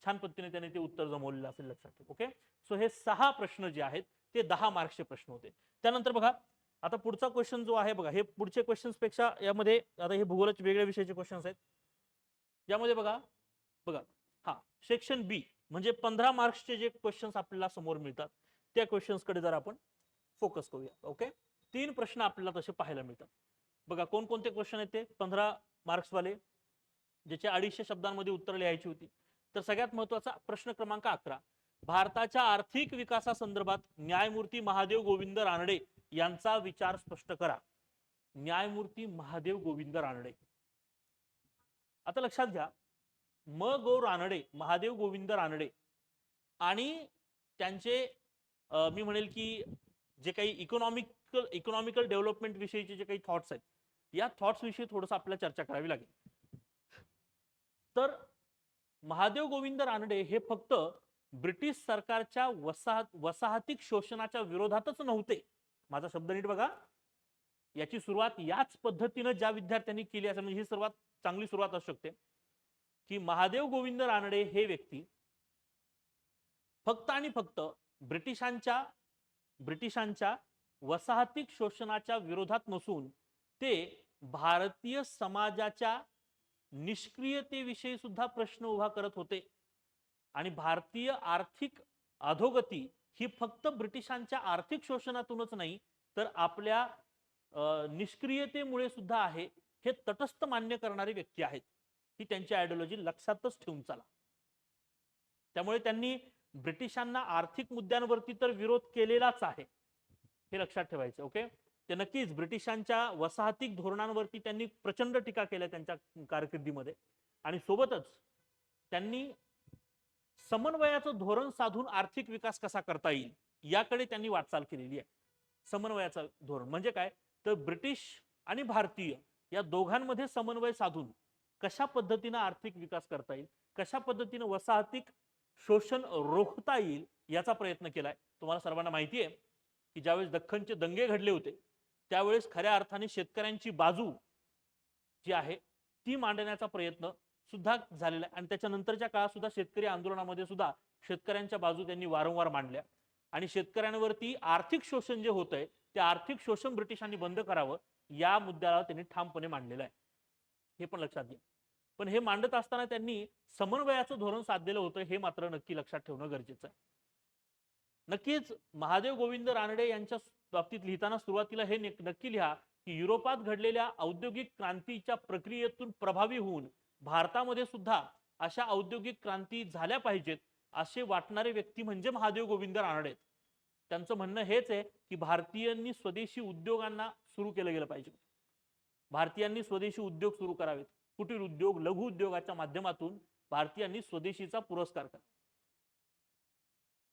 [SPEAKER 1] छान पद्धतीने त्याने ते उत्तर जमवलेलं असेल, लक्षात ठेवा. ओके, सो हे 6 प्रश्न जे आहेत ते 10 मार्क्सचे प्रश्न होते. त्यानंतर बघा आता पुढचा क्वेश्चन जो आहे बघा, हे पुढचे क्वेश्चन्स पेक्षा यामध्ये आता हे भूगोलाचे वेगळ्या विषयाचे क्वेश्चन्स आहेत. यामध्ये बघा हा सेक्शन बी म्हणजे 15 मार्क्सचे जे क्वेश्चन्स आपल्याला समोर मिळतात त्या क्वेश्चन्स कडे जर आपण फोकस करूया. ओके, 3 प्रश्न आपल्याला तसे पाहायला मिळतात. बघा कोणकोणते क्वेश्चन आहेत ते 15 मार्क्सवाले, ज्याच्या 250 शब्दांमध्ये उत्तर लिहायची होती. तर सगळ्यात महत्वाचा प्रश्न क्रमांक 11, भारताच्या आर्थिक विकासासंदर्भात न्यायमूर्ती महादेव गोविंद रानडे यांचा विचार स्पष्ट करा. न्यायमूर्ती महादेव गोविंद रानडे. आता लक्षात घ्या, गो रानडे, महादेव गोविंद रानडे आणि त्यांचे मी म्हणेल की जे काही इकॉनॉमिकल डेव्हलपमेंट विषयीचे जे काही थॉट्स आहेत, या थॉट्स विषयी थोडंसं आपल्याला चर्चा करावी लागेल. तर महादेव गोविंद रानडे हे फक्त ब्रिटिश सरकारच्या वसाहतिक शोषणाच्या विरोधातच नव्हते. माझा शब्द नीट बघा, याची सुरुवात याच पद्धतीने ज्या विद्यार्थ्यांनी केली असेल, म्हणजे ही सर्वात चांगली सुरुवात असू शकते की महादेव गोविंद रानडे हे व्यक्ती फक्त आणि फक्त ब्रिटिशांच्या वसाहतिक शोषणाच्या विरोधात नसून ते भारतीय समाजाच्या निष्क्रियतेविषयी सुद्धा प्रश्न उभा करत होते. आणि भारतीय आर्थिक अधोगती ही फक्त ब्रिटिशांच्या आर्थिक शोषणातूनच नाही, तर आपल्या निष्क्रियतेमुळे सुद्धा आहे, हे तटस्थ मान्य करणारे व्यक्ती आहेत. ही त्यांची आयडियोलॉजी लक्षातच ठेवून चला. त्यामुळे त्यांनी ब्रिटिशांना आर्थिक मुद्द्यांवरती तर विरोध केलेलाच आहे, हे लक्षात ठेवायचं. ओके, ते नक्कीच ब्रिटिशांच्या वसाहतिक धोरणांवरती त्यांनी प्रचंड टीका केल्या त्यांच्या कारकिर्दीमध्ये. आणि सोबतच त्यांनी समन्वयाचं धोरण साधून आर्थिक विकास कसा करता येईल याकडे त्यांनी वाटचाल केलेली आहे. समन्वयाचं धोरण म्हणजे काय, तर ब्रिटिश आणि भारतीय या दोघांमध्ये समन्वय साधून कशा पद्धतीने आर्थिक विकास करता येईल, कशा पद्धतीने वसाहतिक शोषण रोखता येईल याचा प्रयत्न केलाय. तुम्हाला सर्वांना माहिती आहे की ज्यावेळेस दख्खनचे दंगे घडले होते, त्यावेळेस खऱ्या अर्थाने शेतकऱ्यांची बाजू जी आहे ती मांडण्याचा प्रयत्न सुद्धा झालेला आहे. आणि त्याच्यानंतरच्या काळात सुद्धा शेतकरी आंदोलनामध्ये सुद्धा शेतकऱ्यांच्या बाजू त्यांनी वारंवार मांडल्या. आणि शेतकऱ्यांवरती आर्थिक शोषण जे होतंय, ते आर्थिक शोषण ब्रिटिशांनी बंद करावं या मुद्द्याला त्यांनी ठामपणे मांडलेलं आहे, हे पण लक्षात घ्या. पण हे मांडत असताना त्यांनी समन्वयाचं धोरण साधलेलं होतं, हे मात्र नक्की लक्षात ठेवणं गरजेचं आहे. नक्कीच महादेव गोविंद रानडे यांच्या बाबतीत लिहिताना सुरुवातीला हे नक्की लिहा की युरोपात घडलेल्या औद्योगिक क्रांतीच्या प्रक्रियेतून प्रभावी होऊन भारतामध्ये सुद्धा अशा औद्योगिक क्रांती झाल्या पाहिजेत असे वाटणारे व्यक्ती म्हणजे महादेव गोविंद रानडे. त्यांचं म्हणणं हेच आहे की भारतीयांनी स्वदेशी उद्योगांना सुरू केलं गेलं पाहिजे. भारतीयांनी स्वदेशी उद्योग सुरू करावेत. कुटीर उद्योग, लघु उद्योगाच्या माध्यमातून भारतीयांनी स्वदेशीचा पुरस्कार करा.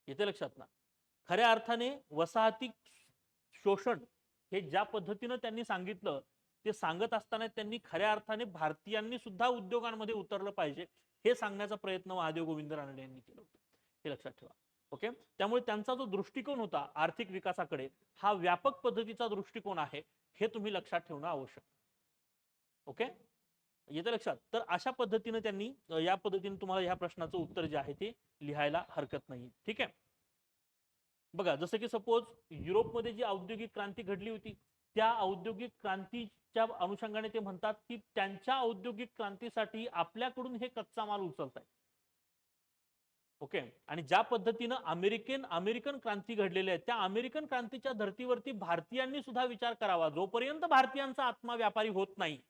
[SPEAKER 1] येते लक्षात ना. खऱ्या अर्थाने वसाहतिक शोषण हे ज्या पद्धतीने त्यांनी सांगितलं, ते सांगत असताना त्यांनी खऱ्या अर्थाने भारतीयांनी सुद्धा उद्योगांमध्ये उतरलं पाहिजे हे सांगण्याचा प्रयत्न महादेव गोविंद रानडे यांनी केला होता, हे लक्षात ठेवा. ओके, त्यामुळे त्यांचा जो दृष्टिकोन होता आर्थिक विकासाकडे, हा व्यापक पद्धतीचा दृष्टिकोन आहे, हे तुम्ही लक्षात ठेवणं आवश्यक. ओके, येते लक्षात. तर अशा पद्धतीने त्यांनी या पद्धतीने तुम्हाला ह्या प्रश्नाचं उत्तर जे आहे ते लिहायला हरकत नाही. ठीक आहे. बघा, जसं की सपोज युरोपमध्ये जी औद्योगिक क्रांती घडली होती, त्या औद्योगिक क्रांतीच्या अनुषंगाने ते म्हणतात की त्यांच्या औद्योगिक क्रांतीसाठी आपल्याकडून हे कच्चा माल उचलत आहे. ओके, आणि ज्या पद्धतीने अमेरिकन क्रांती घडलेली आहे, त्या अमेरिकन क्रांतीच्या धर्तीवरती भारतीयांनी सुद्धा विचार करावा. जोपर्यंत भारतीयांचा आत्मा व्यापारी होत नाही,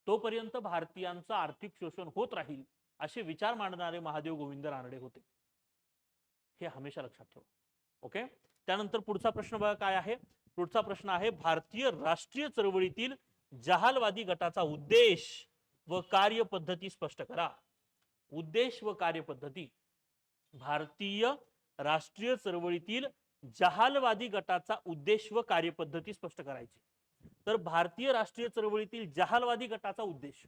[SPEAKER 1] तोपर्यंत भारतीयांचं आर्थिक शोषण होत राहील, असे विचार मांडणारे महादेव गोविंद रानडे होते, हे हमेशा लक्षात ठेवा. ओके, त्यानंतर पुढचा प्रश्न बघा काय आहे. पुढचा प्रश्न आहे, भारतीय राष्ट्रीय चळवळीतील जहालवादी गटाचा उद्देश व कार्यपद्धती स्पष्ट करा. उद्देश व कार्यपद्धती. भारतीय राष्ट्रीय चळवळीतील जहालवादी गटाचा उद्देश व कार्यपद्धती स्पष्ट करायची. तर भारतीय राष्ट्रीय चळवळीतील जहालवादी गटाचा उद्देश.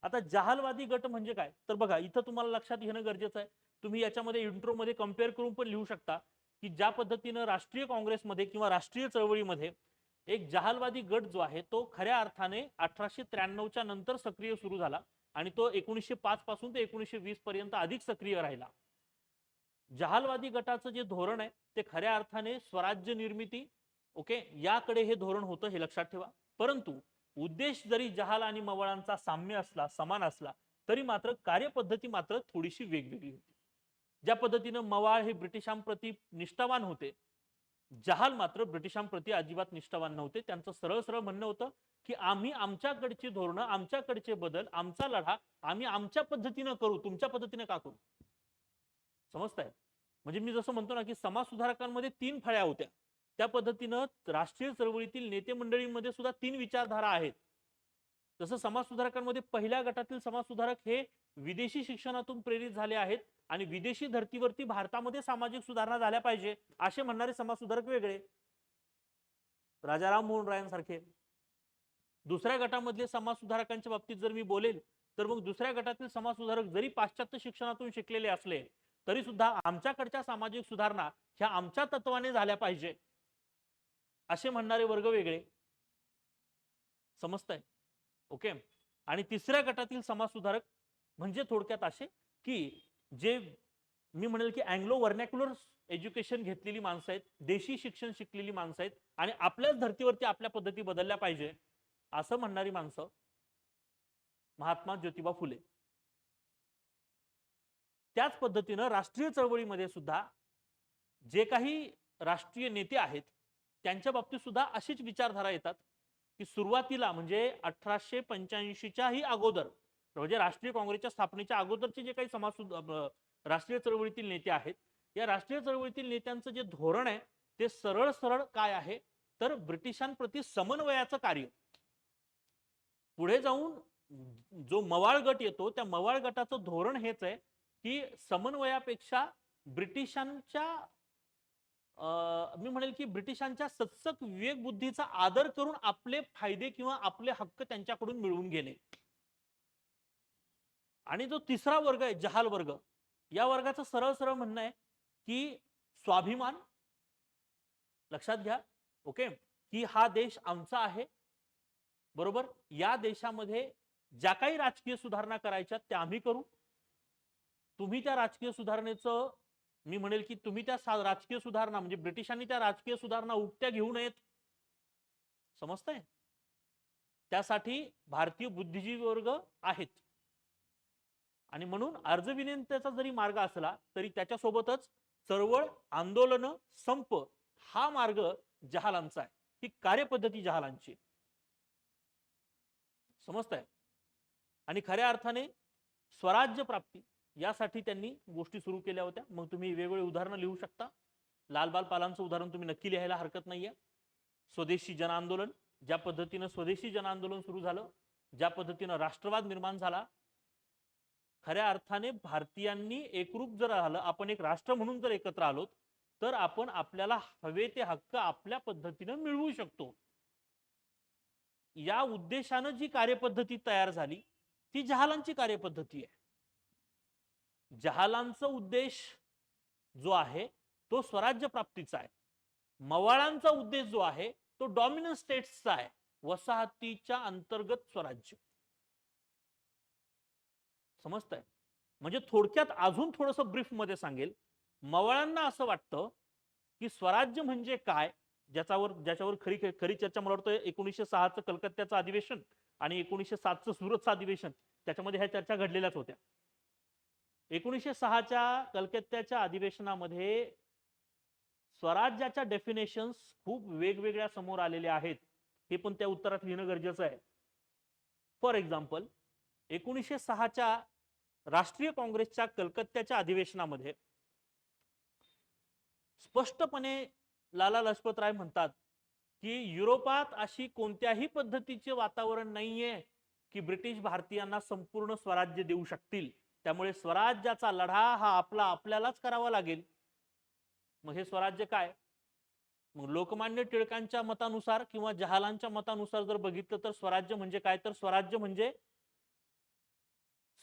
[SPEAKER 1] आता जहालवादी गट म्हणजे काय, तर बघा इथं तुम्हाला लक्षात घेणं गरजेचं आहे. तुम्ही याच्यामध्ये इंट्रो मध्ये कंपेअर करून पण लिहू शकता की ज्या पद्धतीने राष्ट्रीय काँग्रेसमध्ये किंवा राष्ट्रीय चळवळीमध्ये एक जहालवादी गट जो आहे तो खऱ्या अर्थाने 1893च्या नंतर सक्रिय सुरू झाला आणि तो 1905 पासून ते 1920 पर्यंत अधिक सक्रिय राहिला. जहालवादी गटाचं जे धोरण आहे ते खऱ्या अर्थाने स्वराज्य निर्मिती, ओके, याकडे हे धोरण होतं, हे लक्षात ठेवा. परंतु उद्देश जरी जहाल आणि मवाळांचा साम्य असला, समान असला, तरी मात्र कार्यपद्धती मात्र थोडीशी वेगवेगळी होती. ज्या पद्धतीने मवाळ हे ब्रिटिशांप्रती निष्ठावान होते, जहाल मात्र ब्रिटिशांप्रती अजिबात निष्ठावान नव्हते. त्यांचं सरळ सरळ म्हणणं होतं की आम्ही आमच्याकडची धोरणं, आमच्याकडचे बदल, आमचा लढा आम्ही आमच्या पद्धतीनं करू, तुमच्या पद्धतीने का करू. समजताय. म्हणजे मी जसं म्हणतो ना की समाज सुधारकांमध्ये 3 फळ्या होत्या, त्या पद्धतीनं राष्ट्रीय चळवळीतील नेते मंडळींमध्ये सुद्धा 3 विचारधारा आहेत. जसं समाज सुधारकांमध्ये पहिल्या गटातील समाज सुधारक हे विदेशी शिक्षणातून प्रेरित झाले आहेत आणि विदेशी धर्तीवरती भारतामध्ये सामाजिक सुधारणा झाल्या पाहिजे असे म्हणणारे समाज सुधारक वेगळे, राजाराम मोहन रायांसारखे. दुसऱ्या गटामधले समाज सुधारकांच्या बाबतीत जर मी बोलेल तर मग दुसऱ्या गटातील समाज सुधारक जरी पाश्चात्य शिक्षणातून शिकलेले असले तरी सुद्धा आमच्याकडच्या सामाजिक सुधारणा ह्या आमच्या तत्वाने झाल्या पाहिजे असे म्हणणारे वर्ग वेगळे. समजताय. ओके. आणि तिसऱ्या गटातील समाज सुधारक म्हणजे थोडक्यात असे की जे मी म्हणेल की अँग्लो व्हर्नॅक्युलर एज्युकेशन घेतलेली माणसं आहेत, देशी शिक्षण शिकलेली माणसं आहेत आणि आपल्याच धर्तीवरती आपल्या पद्धती बदलल्या पाहिजे असं म्हणणारी माणसं महात्मा ज्योतिबा फुले. त्याच पद्धतीनं राष्ट्रीय चळवळीमध्ये सुद्धा जे काही राष्ट्रीय नेते आहेत त्यांच्या बाबतीत सुद्धा अशीच विचारधारा येतात की सुरुवातीला म्हणजे 1885च्याही अगोदर म्हणजे राष्ट्रीय काँग्रेसच्या स्थापनेच्या अगोदरचे जे काही राष्ट्रीय चळवळीतील नेते आहेत, या राष्ट्रीय चळवळीतील नेत्यांचं जे धोरण आहे ते सरळ सरळ काय आहे तर ब्रिटिशांप्रती समन्वयाचं कार्य. पुढे जाऊन जो मवाळ गट येतो त्या मवाळ गटाचं धोरण हेच आहे की समन्वयापेक्षा ब्रिटिशांच्या मी म्हणेल की ब्रिटिशांच्या सत्सक विवेक बुद्धीचा आदर करून आपले फायदे किंवा आपले हक्क त्यांच्याकडून मिळवून घेणे. आणि जो तिसरा वर्ग आहे जहाल वर्ग, या वर्गाचं सरळ सरळ म्हणणं आहे की स्वाभिमान लक्षात घ्या. ओके. की हा देश आमचा आहे, बरोबर. या देशामध्ये ज्या काही राजकीय सुधारणा करायच्या त्या आम्ही करू. तुम्ही त्या राजकीय सुधारणेचं मी म्हणेल की तुम्ही त्या राजकीय सुधारणा म्हणजे ब्रिटिशांनी त्या राजकीय सुधारणा उकट्या घेऊ नयेत. समजतंय. त्यासाठी भारतीय बुद्धिजीवी वर्ग आहेत आणि म्हणून अर्जविनंतीचा जरी मार्ग असला तरी त्याच्यासोबतच चळवळ, आंदोलन, संप हा मार्ग जहालांचा आहे. ही कार्यपद्धती जहालांची. समजतंय. आणि खऱ्या अर्थाने स्वराज्य प्राप्ती यासाठी त्यांनी गोष्टी सुरू केल्या होत्या. मग तुम्ही वेगवेगळे उदाहरणं लिहू शकता. लालबाल पालांचं उदाहरण तुम्ही नक्की लिहायला हरकत नाहीये. स्वदेशी जन आंदोलन, ज्या पद्धतीनं स्वदेशी जन आंदोलन सुरू झालं, ज्या पद्धतीनं राष्ट्रवाद निर्माण झाला, खऱ्या अर्थाने भारतीयांनी एकरूप जर आलं, आपण एक राष्ट्र म्हणून जर एकत्र आलो तर आपण आपल्याला हवे ते हक्क आपल्या पद्धतीनं मिळवू शकतो. या उद्देशानं जी कार्यपद्धती तयार झाली ती जहालांची कार्यपद्धती आहे. जहालांचा उद्देश जो आहे तो स्वराज्य प्राप्तीचा आहे. मवाळांचा उद्देश जो आहे तो डॉमिनंट स्टेट्सचा आहे, वसाहतीच्या अंतर्गत स्वराज्य. समजतंय. म्हणजे थोडक्यात अजून थोडंसं ब्रीफ मध्ये सांगेल. मवाळांना असं वाटतं की स्वराज्य म्हणजे काय, ज्याच्यावर खरी चर्चा मला वाटतं 1906चं कलकत्त्याचं अधिवेशन आणि 1907चं सुरतचं अधिवेशन त्याच्यामध्ये ह्या चर्चा घडलेल्याच होत्या. 1906च्या कलकत्त्याच्या अधिवेशनामध्ये स्वराज्याच्या डेफिनेशन्स खूप वेगवेगळ्या समोर आलेल्या आहेत. हे पण त्या उत्तरात लिहिणं गरजेचं आहे. फॉर एक्झाम्पल 1906च्या राष्ट्रीय काँग्रेसच्या कलकत्त्याच्या अधिवेशनामध्ये स्पष्टपणे लाला लजपत राय म्हणतात की युरोपात अशी कोणत्याही पद्धतीचे वातावरण नाहीये की ब्रिटिश भारतीयांना संपूर्ण स्वराज्य देऊ शकतील. त्यामुळे स्वराज्याचा लढा हा आपल्यालाच करावा लागेल. मग हे स्वराज्य काय? मग लोकमान्य टिळकांच्या मतानुसार किंवा जहालांच्या मतानुसार जर बघितलं तर स्वराज्य म्हणजे काय, तर स्वराज्य म्हणजे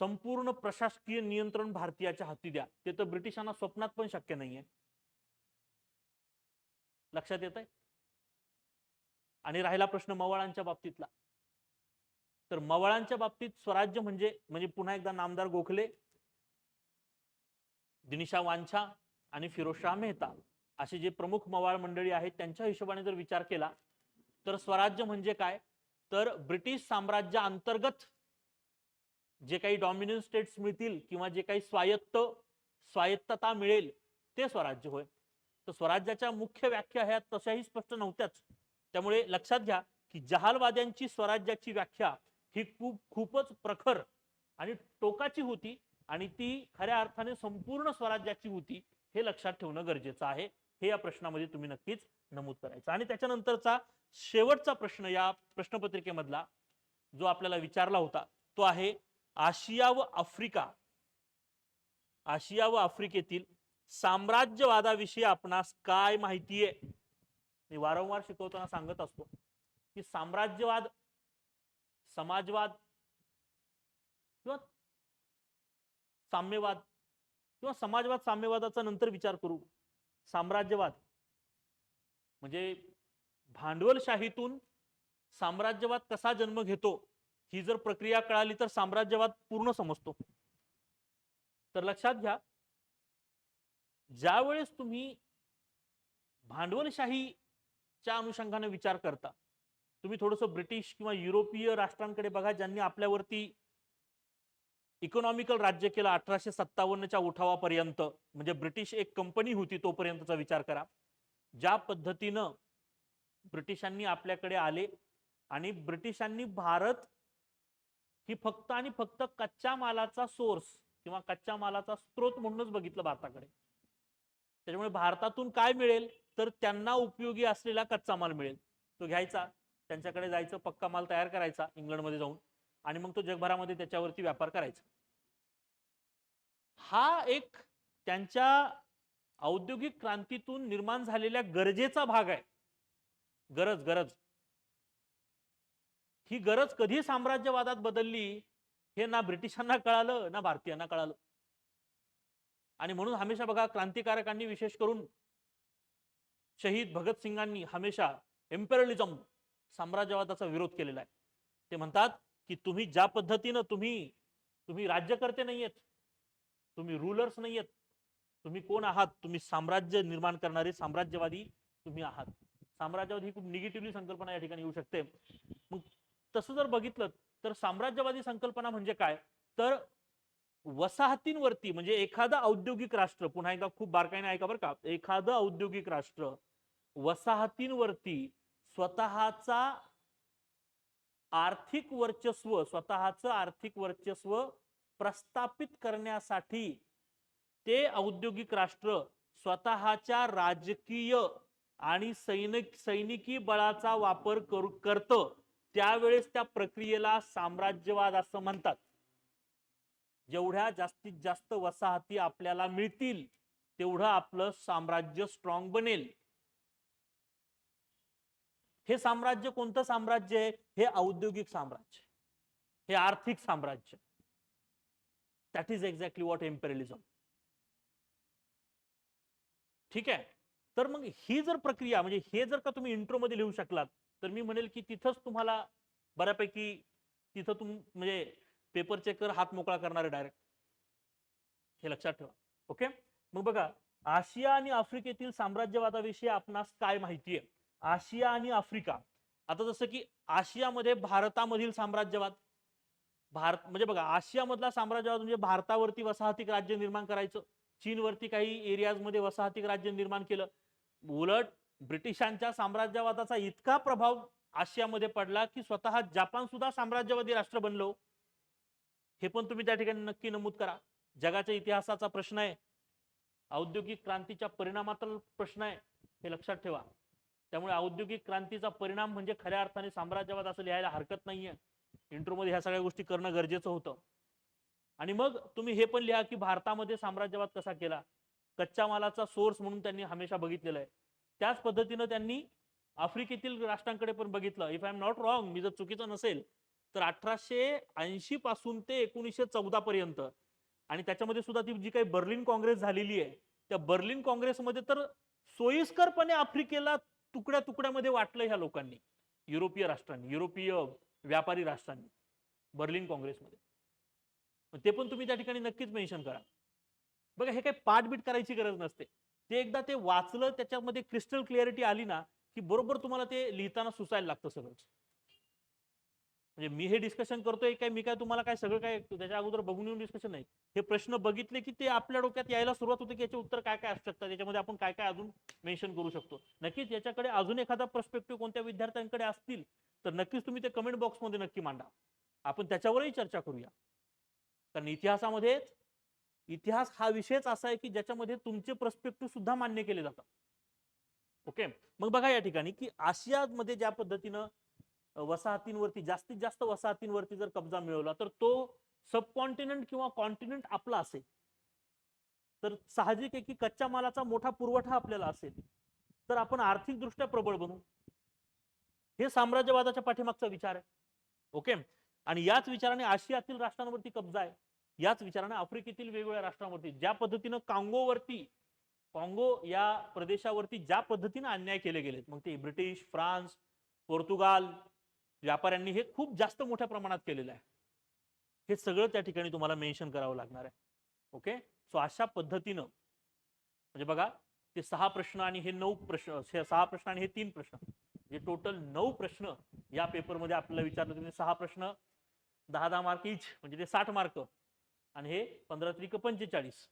[SPEAKER 1] संपूर्ण प्रशासकीय नियंत्रण भारतीयाच्या हाती द्या. ते तर ब्रिटिशांना स्वप्नात पण शक्य नाहीये. लक्षात येत आहे. आणि राहिला प्रश्न मवाळांच्या बाबतीतला, तर मवाळांच्या बाबतीत स्वराज्य म्हणजे पुन्हा एकदा नामदार गोखले, दिनिशा वांछा आणि फिरोजशाह मेहता असे जे प्रमुख मवाळ मंडळी आहेत त्यांच्या हिशोबाने जर विचार केला तर स्वराज्य म्हणजे काय, तर ब्रिटिश साम्राज्य अंतर्गत जे काही डॉमिनंट स्टेट्स मिळतील किंवा जे काही स्वायत्तता मिळेल ते स्वराज्य होय. तर स्वराज्याच्या मुख्य व्याख्या ह्या तशाही स्पष्ट नव्हत्याच. त्यामुळे लक्षात घ्या की जहालवाद्यांची स्वराज्याची व्याख्या ही खूपच प्रखर आणि टोकाची होती आणि ती खऱ्या अर्थाने संपूर्ण स्वराज्याची होती, हे लक्षात ठेवणं गरजेचं आहे. हे या प्रश्नामध्ये तुम्ही नक्कीच नमूद करायचं. आणि त्याच्यानंतरचा शेवटचा प्रश्न या प्रश्नपत्रिकेमधला जो आपल्याला विचारला होता तो आहे आशिया व आफ्रिका, आशिया व आफ्रिकेतील साम्राज्यवादाविषयी आपणास काय माहिती आहे. मी वारंवार शिकवताना सांगत असतो की साम्राज्यवाद, समाजवाद किंवा साम्यवाद किंवा समाजवाद साम्यवादाचा नंतर विचार करू. साम्राज्यवाद म्हणजे भांडवलशाहीतून साम्राज्यवाद कसा जन्म घेतो ही जर प्रक्रिया कळाली तर साम्राज्यवाद पूर्ण समजतो. तर लक्षात घ्या, ज्या वेळेस तुम्ही भांडवलशाहीच्या अनुषंगाने विचार करता, तुम्ही थोडंसं ब्रिटिश किंवा युरोपीय राष्ट्रांकडे बघा ज्यांनी आपल्यावरती इकॉनॉमिकल राज्य केलं 1857च्या उठावापर्यंत. म्हणजे ब्रिटिश एक कंपनी होती तोपर्यंतचा विचार करा. ज्या पद्धतीनं ब्रिटिशांनी आपल्याकडे आले आणि ब्रिटिशांनी भारत ही फक्त आणि फक्त कच्च्या मालाचा सोर्स किंवा कच्च्या मालाचा स्रोत म्हणूनच बघितलं भारताकडे. त्याच्यामुळे भारतातून काय मिळेल तर त्यांना उपयोगी असलेला कच्चा माल मिळेल, तो घ्यायचा, त्यांच्याकडे जायचं, पक्का माल तयार करायचा इंग्लंडमध्ये जाऊन आणि मग तो जगभरामध्ये त्याच्यावरती व्यापार करायचा. हा एक त्यांच्या औद्योगिक क्रांतीतून निर्माण झालेल्या गरजेचा भाग आहे. गरज ही गरज कधी साम्राज्यवादात बदलली हे ना ब्रिटिशांना कळालं ना भारतीयांना कळालं. आणि म्हणून हमेशा बघा क्रांतिकारकांनी विशेष करून शहीद भगतसिंगांनी हमेशा इम्पेरियलिझम साम्राज्यवादाचा विरोध केलेला आहे. ते म्हणतात की तुम्ही ज्या पद्धतीनं तुम्ही राज्यकर्ते नाहीयेत, तुम्ही रूलर्स नाहीयेत, तुम्ही कोण आहात, तुम्ही साम्राज्य निर्माण करणारे साम्राज्यवादी तुम्ही आहात. साम्राज्यवादी ही खूप निगेटिव्हली संकल्पना या ठिकाणी येऊ शकते. मग तसं जर बघितलं तर साम्राज्यवादी संकल्पना म्हणजे काय तर वसाहतींवरती, म्हणजे एखादं औद्योगिक राष्ट्र, पुन्हा एकदा खूप बारकाईने ऐका बरं का, एखादं औद्योगिक राष्ट्र वसाहतींवरती स्वतःचा आर्थिक वर्चस्व प्रस्थापित करण्यासाठी ते औद्योगिक राष्ट्र स्वतःच्या राजकीय आणि सैनिकी बळाचा वापर करतं, त्यावेळेस त्या प्रक्रियेला साम्राज्यवाद असं म्हणतात. जेवढ्या जास्तीत जास्त वसाहती आपल्याला मिळतील तेवढं आपलं साम्राज्य स्ट्रॉंग बनेल. हे साम्राज्य कोणतं साम्राज्य आहे? हे औद्योगिक साम्राज्य, हे आर्थिक साम्राज्य. That is exactly what imperialism. ठीक आहे. तर मग ही जर प्रक्रिया, म्हणजे हे जर का तुम्ही इंट्रो मध्ये लिहू शकलात तर मी म्हणेल की तिथंच तुम्हाला बऱ्यापैकी तिथं म्हणजे पेपर चेकर हात मोकळा करणारे डायरेक्ट, हे लक्षात ठेवा. ओके. मग बघा, आशिया आणि आफ्रिकेतील साम्राज्यवादाविषयी आपणास काय माहिती आहे. आशिया आणि आफ्रिका, आता जसं की आशियामध्ये भारतामधील साम्राज्यवाद, भारत म्हणजे बघा आशियामधला साम्राज्यवाद म्हणजे भारतावरती वसाहतिक राज्य निर्माण करायचं, चीनवरती काही एरियाज मध्ये वसाहतिक राज्य निर्माण केलं. उलट ब्रिटिशांच्या साम्राज्यवादाचा इतका प्रभाव आशियामध्ये पडला की स्वतः जपान सुद्धा साम्राज्यवादी राष्ट्र बनलो. हे पण तुम्ही त्या ठिकाणी नक्की नमूद करा. जगाच्या इतिहासाचा प्रश्न आहे, औद्योगिक क्रांतीच्या परिणामाचा प्रश्न आहे, हे लक्षात ठेवा. त्यामुळे औद्योगिक क्रांतीचा परिणाम म्हणजे खऱ्या अर्थाने साम्राज्यवाद असं लिहायला हरकत नाहीये. इंट्रो मध्ये ह्या सगळ्या गोष्टी करणं गरजेचं होतं. आणि मग तुम्ही हे पण लिहा की भारतामध्ये साम्राज्यवाद कसा केला, कच्च्या मालाचा सोर्स म्हणून त्यांनी हमेशा बघितलेलं आहे. त्याच पद्धतीनं त्यांनी आफ्रिकेतील राष्ट्रांकडे पण बघितलं. If I am not wrong, मी जर चुकीचं नसेल तर 1880 पासून ते 1914 पर्यंत, आणि त्याच्यामध्ये सुद्धा ती जी काही बर्लिन काँग्रेस झालेली आहे, त्या बर्लिन काँग्रेसमध्ये तर सोयीस्करपणे आफ्रिकेला तुकड्या तुकड्यामध्ये वाटलं ह्या लोकांनी, युरोपीय राष्ट्रांनी, युरोपीय व्यापारी राष्ट्रांनी बर्लिन काँग्रेसमध्ये. ते पण तुम्ही त्या ठिकाणी नक्कीच मेन्शन करा. बघा, हे काही पाठबीट करायची गरज नसते. ते एकदा ते वाचलं, त्याच्यामध्ये क्रिस्टल क्लिअरिटी आली ना की बरोबर तुम्हाला ते लिहिताना सुचायला लागतं सगळंच. म्हणजे मी हे डिस्कशन करतोय काय, मी काय तुम्हाला काय सगळं काय त्याच्या अगोदर बघून येऊन डिस्कशन नाही. हे प्रश्न बघितले की ते आपल्या डोक्यात यायला सुरुवात होते की याचे उत्तर काय काय असू शकतात, याच्यामध्ये आपण काय काय अजून मेन्शन करू शकतो. नक्कीच याच्याकडे अजून एखादा पर्स्पेक्टिव्ह कोणत्या विद्यार्थ्यांकडे असतील तर नक्कीच तुम्ही ते कमेंट बॉक्समध्ये नक्की मांडा, आपण त्याच्यावरही चर्चा करूया. कारण इतिहासामध्ये इतिहास हा विषयच असा आहे की ज्याच्यामध्ये तुमचे पर्स्पेक्टिव्ह सुद्धा मान्य केले जातात. ओके, मग बघा या ठिकाणी की आशियामध्ये ज्या पद्धतीनं वसाहतींवरती जास्तीत जास्त वसाहतींवरती जर कब्जा मिळवला तर तो सबकॉन्टिनेंट किंवा कॉन्टिनेंट आपला असेल, तर साहजिक आहे की कच्च्या मालाचा मोठा पुरवठा आपल्याला असेल तर आपण आर्थिकदृष्ट्या प्रबळ बनू. हे साम्राज्यवादाच्या पाठीमागचा विचार आहे. ओके, आणि याच विचाराने आशियातील राष्ट्रांवरती कब्जा आहे, याच विचाराने आफ्रिकेतील वेगवेगळ्या राष्ट्रांवरती, ज्या पद्धतीनं काँगो या प्रदेशावरती ज्या पद्धतीने अन्याय केले गेलेत, मग ते ब्रिटिश, फ्रान्स, पोर्तुगाल व्यापाऱ्यांनी हे खूप जास्त मोठ्या प्रमाणात केलेलं आहे. हे सगळं त्या ठिकाणी तुम्हाला मेन्शन करावं लागणार आहे. ओके, सो अशा पद्धतीनं म्हणजे बघा ते 6 प्रश्न आणि हे 9 प्रश्न, 6 प्रश्न आणि हे 3 प्रश्न, जे टोटल 9 प्रश्न या पेपरमध्ये आपल्याला विचारले. तुम्ही 6 प्रश्न 10-10 मार्क इच, म्हणजे ते 60 मार्क, आणि हे 15 त्रिक 45,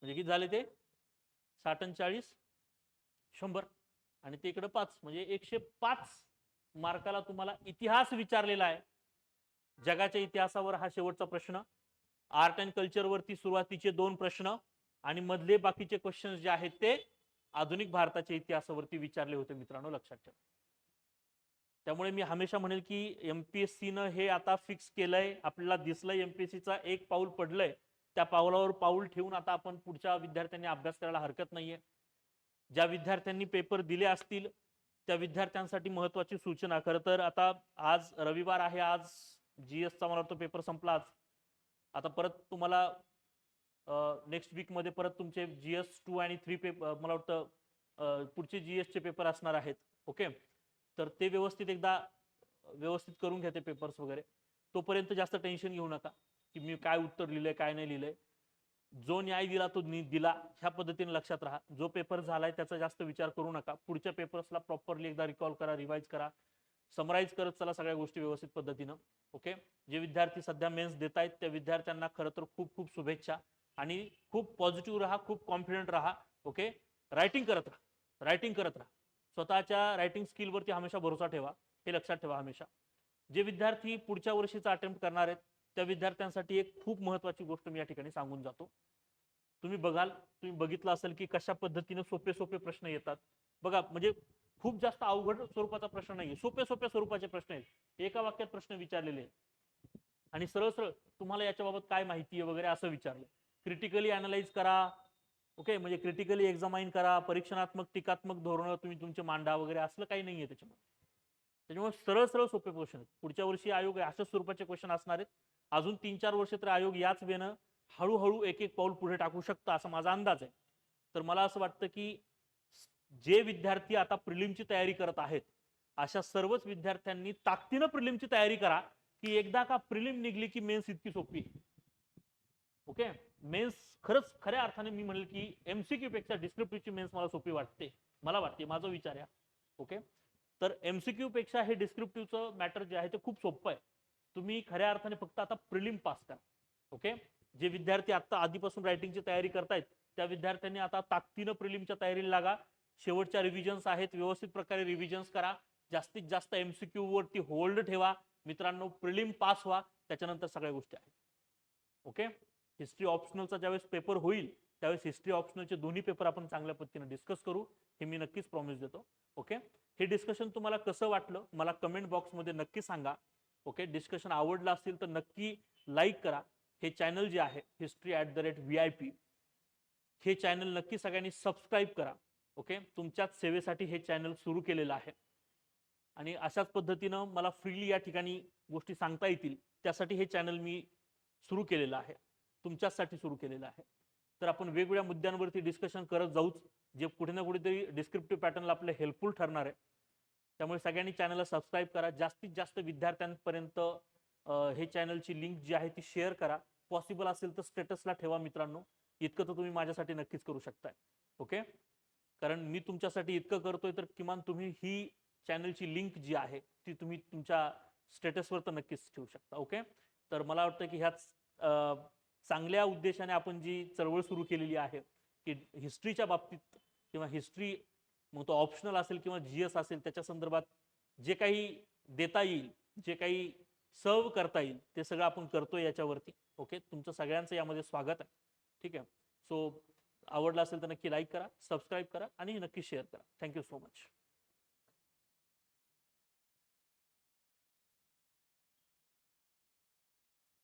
[SPEAKER 1] म्हणजे किती झाले ते 60 आणि 40 100, आणि ते इकडे 5 म्हणजे 105 मार्काला तुम्हाला इतिहास विचारलेला आहे. जगाच्या इतिहासावर हा शेवटचा प्रश्न, आर्ट अँड कल्चर वरती सुरुवातीचे 2 प्रश्न आणि मधले बाकीचे क्वेश्चन्स जे आहेत ते आधुनिक भारताच्या इतिहासावरती विचारले होते मित्रांनो, लक्षात ठेवा. त्यामुळे मी हमेशा म्हणेल की एमपीएससीनं हे आता फिक्स केलंय, आपल्याला दिसलंय एमपीएससीचा एक पाऊल पडलंय, त्या पावलावर पाऊल ठेवून आता आपण पुढच्या विद्यार्थ्यांनी अभ्यास करायला हरकत नाहीये. ज्या विद्यार्थ्यांनी पेपर दिले असतील त्या विद्यार्थ्यांसाठी महत्वाची सूचना, खरं तर आता आज रविवार आहे, आज जीएसचा मला वाटतं पेपर संपला आज. आता परत तुम्हाला नेक्स्ट वीक मध्ये परत तुमचे जीएस 2 आणि 3 पेपर मला वाटतं पुढचे जीएस चे पेपर असणार आहेत. ओके, तर ते व्यवस्थित करून घ्या ते पेपर्स वगैरे. तोपर्यंत जास्त टेन्शन घेऊ नका की मी काय उत्तर लिहिलंय काय नाही लिहिलंय. जो न्याय दिला तो दिला ह्या पद्धतीने लक्षात राहा. जो पेपर झालाय त्याचा जास्त विचार करू नका. पुढच्या पेपर्सला प्रॉपरली एकदा रिकॉल करा, रिवाइज करा, समराईज करत चला सगळ्या गोष्टी व्यवस्थित पद्धतीनं. ओके, जे विद्यार्थी सध्या मेन्स देत आहेत त्या विद्यार्थ्यांना खरं तर खूप खूप शुभेच्छा, आणि खूप पॉझिटिव्ह राहा, खूप कॉन्फिडंट राहा. ओके, रायटिंग करत राहा, स्वतःच्या रायटिंग स्किलवरती हमेशा भरोसा ठेवा, हे लक्षात ठेवा हमेशा. जे विद्यार्थी पुढच्या वर्षीचा अटेम्प्ट करणार आहेत त्या विद्यार्थ्यांसाठी एक खूप महत्वाची गोष्ट मी या ठिकाणी सांगून जातो. तुम्ही बघितलं असेल की कशा पद्धतीने सोपे सोपे प्रश्न येतात बघा. म्हणजे खूप जास्त अवघड स्वरूपाचा प्रश्न नाही, सोपे सोपे स्वरूपाचे प्रश्न आहेत, एका वाक्यात प्रश्न विचारलेले आहेत आणि सरळ सरळ तुम्हाला याच्याबाबत काय माहिती आहे वगैरे असं विचारलं. क्रिटिकली अनालाइज करा. ओके, म्हणजे क्रिटिकली एक्झामाइन करा, परीक्षणात्मक टीकात्मक धोरण तुम्ही तुमचे मांडा वगैरे, असलं काही नाहीये त्याच्यामध्ये. त्याच्यामुळे सरळ सरळ सोपे क्वेश्चन. पुढच्या वर्षी आयोग अशाच स्वरूपाचे क्वेश्चन असणार आहेत. अजून 3-4 वर्ष तर आयोग याच वेनं हळूहळू एक एक पाऊल पुढे टाकू शकतं असा माझा अंदाज आहे. तर मला असं वाटतं की जे विद्यार्थी आता प्रिलिमची तयारी करत आहेत अशा सर्वच विद्यार्थ्यांनी ताकदीनं प्रिलिमची तयारी करा, की एकदा का प्रिलिम निघली की मेन्स इतकी सोपी. ओके, मेन्स खरंच खऱ्या अर्थाने मी म्हणेल की एमसीक्यू पेक्षा डिस्क्रिप्टिव्हची मेन्स मला सोपी वाटते, मला वाटते, माझा विचार आहे. ओके, तर एमसीक्यू पेक्षा हे डिस्क्रिप्टिव्हचं मॅटर जे आहे ते खूप सोपं आहे. तुम्ही खऱ्या अर्थाने फक्त आता प्रिलिम पास करा. ओके, जे विद्यार्थी आता आधीपासून रायटिंगची तयारी करतायत त्या विद्यार्थ्यांनी आता ताकदीनं प्रिलिमच्या तयारीला लागा. शेवटच्या रिव्हिजन्स आहेत, व्यवस्थित प्रकारे रिव्हिजन्स करा, जास्तीत जास्त एमसीक्यू वरती होल्ड ठेवा मित्रांनो. प्रिलिम पास व्हा, त्याच्यानंतर सगळ्या गोष्टी आहेत. ओके, हिस्ट्री ऑप्शनलचा ज्यावेळेस पेपर होईल त्यावेळेस हिस्ट्री ऑप्शनलचे दोन्ही पेपर आपण चांगल्या पद्धतीने डिस्कस करू, हे मी नक्कीच प्रॉमिस देतो. ओके, हे डिस्कशन तुम्हाला कसं वाटलं मला कमेंट बॉक्समध्ये नक्की सांगा. ओके, डिस्कशन आवडलं असेल तर नक्की लाईक करा. हे चॅनल जे आहे history@VIP, हे चॅनल नक्की सगळ्यांनी सबस्क्राईब करा. ओके, तुमच्याच सेवेसाठी हे चॅनल सुरू केलेलं आहे आणि अशाच पद्धतीनं मला फ्रीली या ठिकाणी गोष्टी सांगता येतील त्यासाठी हे चॅनल मी सुरू केलेलं आहे, तुमच्यासाठी सुरू केलेलं आहे. तर आपण वेगवेगळ्या मुद्द्यांवरती डिस्कशन करत जाऊच, जे कुठे ना कुठेतरी डिस्क्रिप्टिव्ह पॅटर्नला आपलं हेल्पफुल ठरणार आहे. त्यामुळे सगळ्यांनी चॅनलला सबस्क्राईब करा, जास्तीत जास्त विद्यार्थ्यांपर्यंत हे चॅनलची लिंक जी आहे ती शेअर करा. पॉसिबल असेल तर स्टेटसला ठेवा मित्रांनो, इतकं तर तुम्ही माझ्यासाठी नक्कीच करू शकताय. ओके, कारण मी तुमच्यासाठी इतकं करतोय तर किमान तुम्ही ही चॅनलची लिंक जी आहे ती तुम्ही तुमच्या स्टेटसवर तर नक्कीच ठेवू शकता. ओके, तर मला वाटतं की ह्याच चांगल्या उद्देशाने आपण जी चळवळ सुरू केलेली आहे की हिस्ट्रीच्या बाबतीत किंवा हिस्ट्री मग तो ऑप्शनल असेल किंवा जीएस असेल त्याच्या संदर्भात जे काही देता येईल, जे काही सर्व करता येईल ते सगळं आपण करतोय याच्यावरती. ओके, तुमचं सगळ्यांचं यामध्ये स्वागत आहे. ठीक आहे, सो आवडला असेल तर नक्की लाईक करा, सबस्क्राईब करा आणि नक्की शेअर करा. Thank you so much.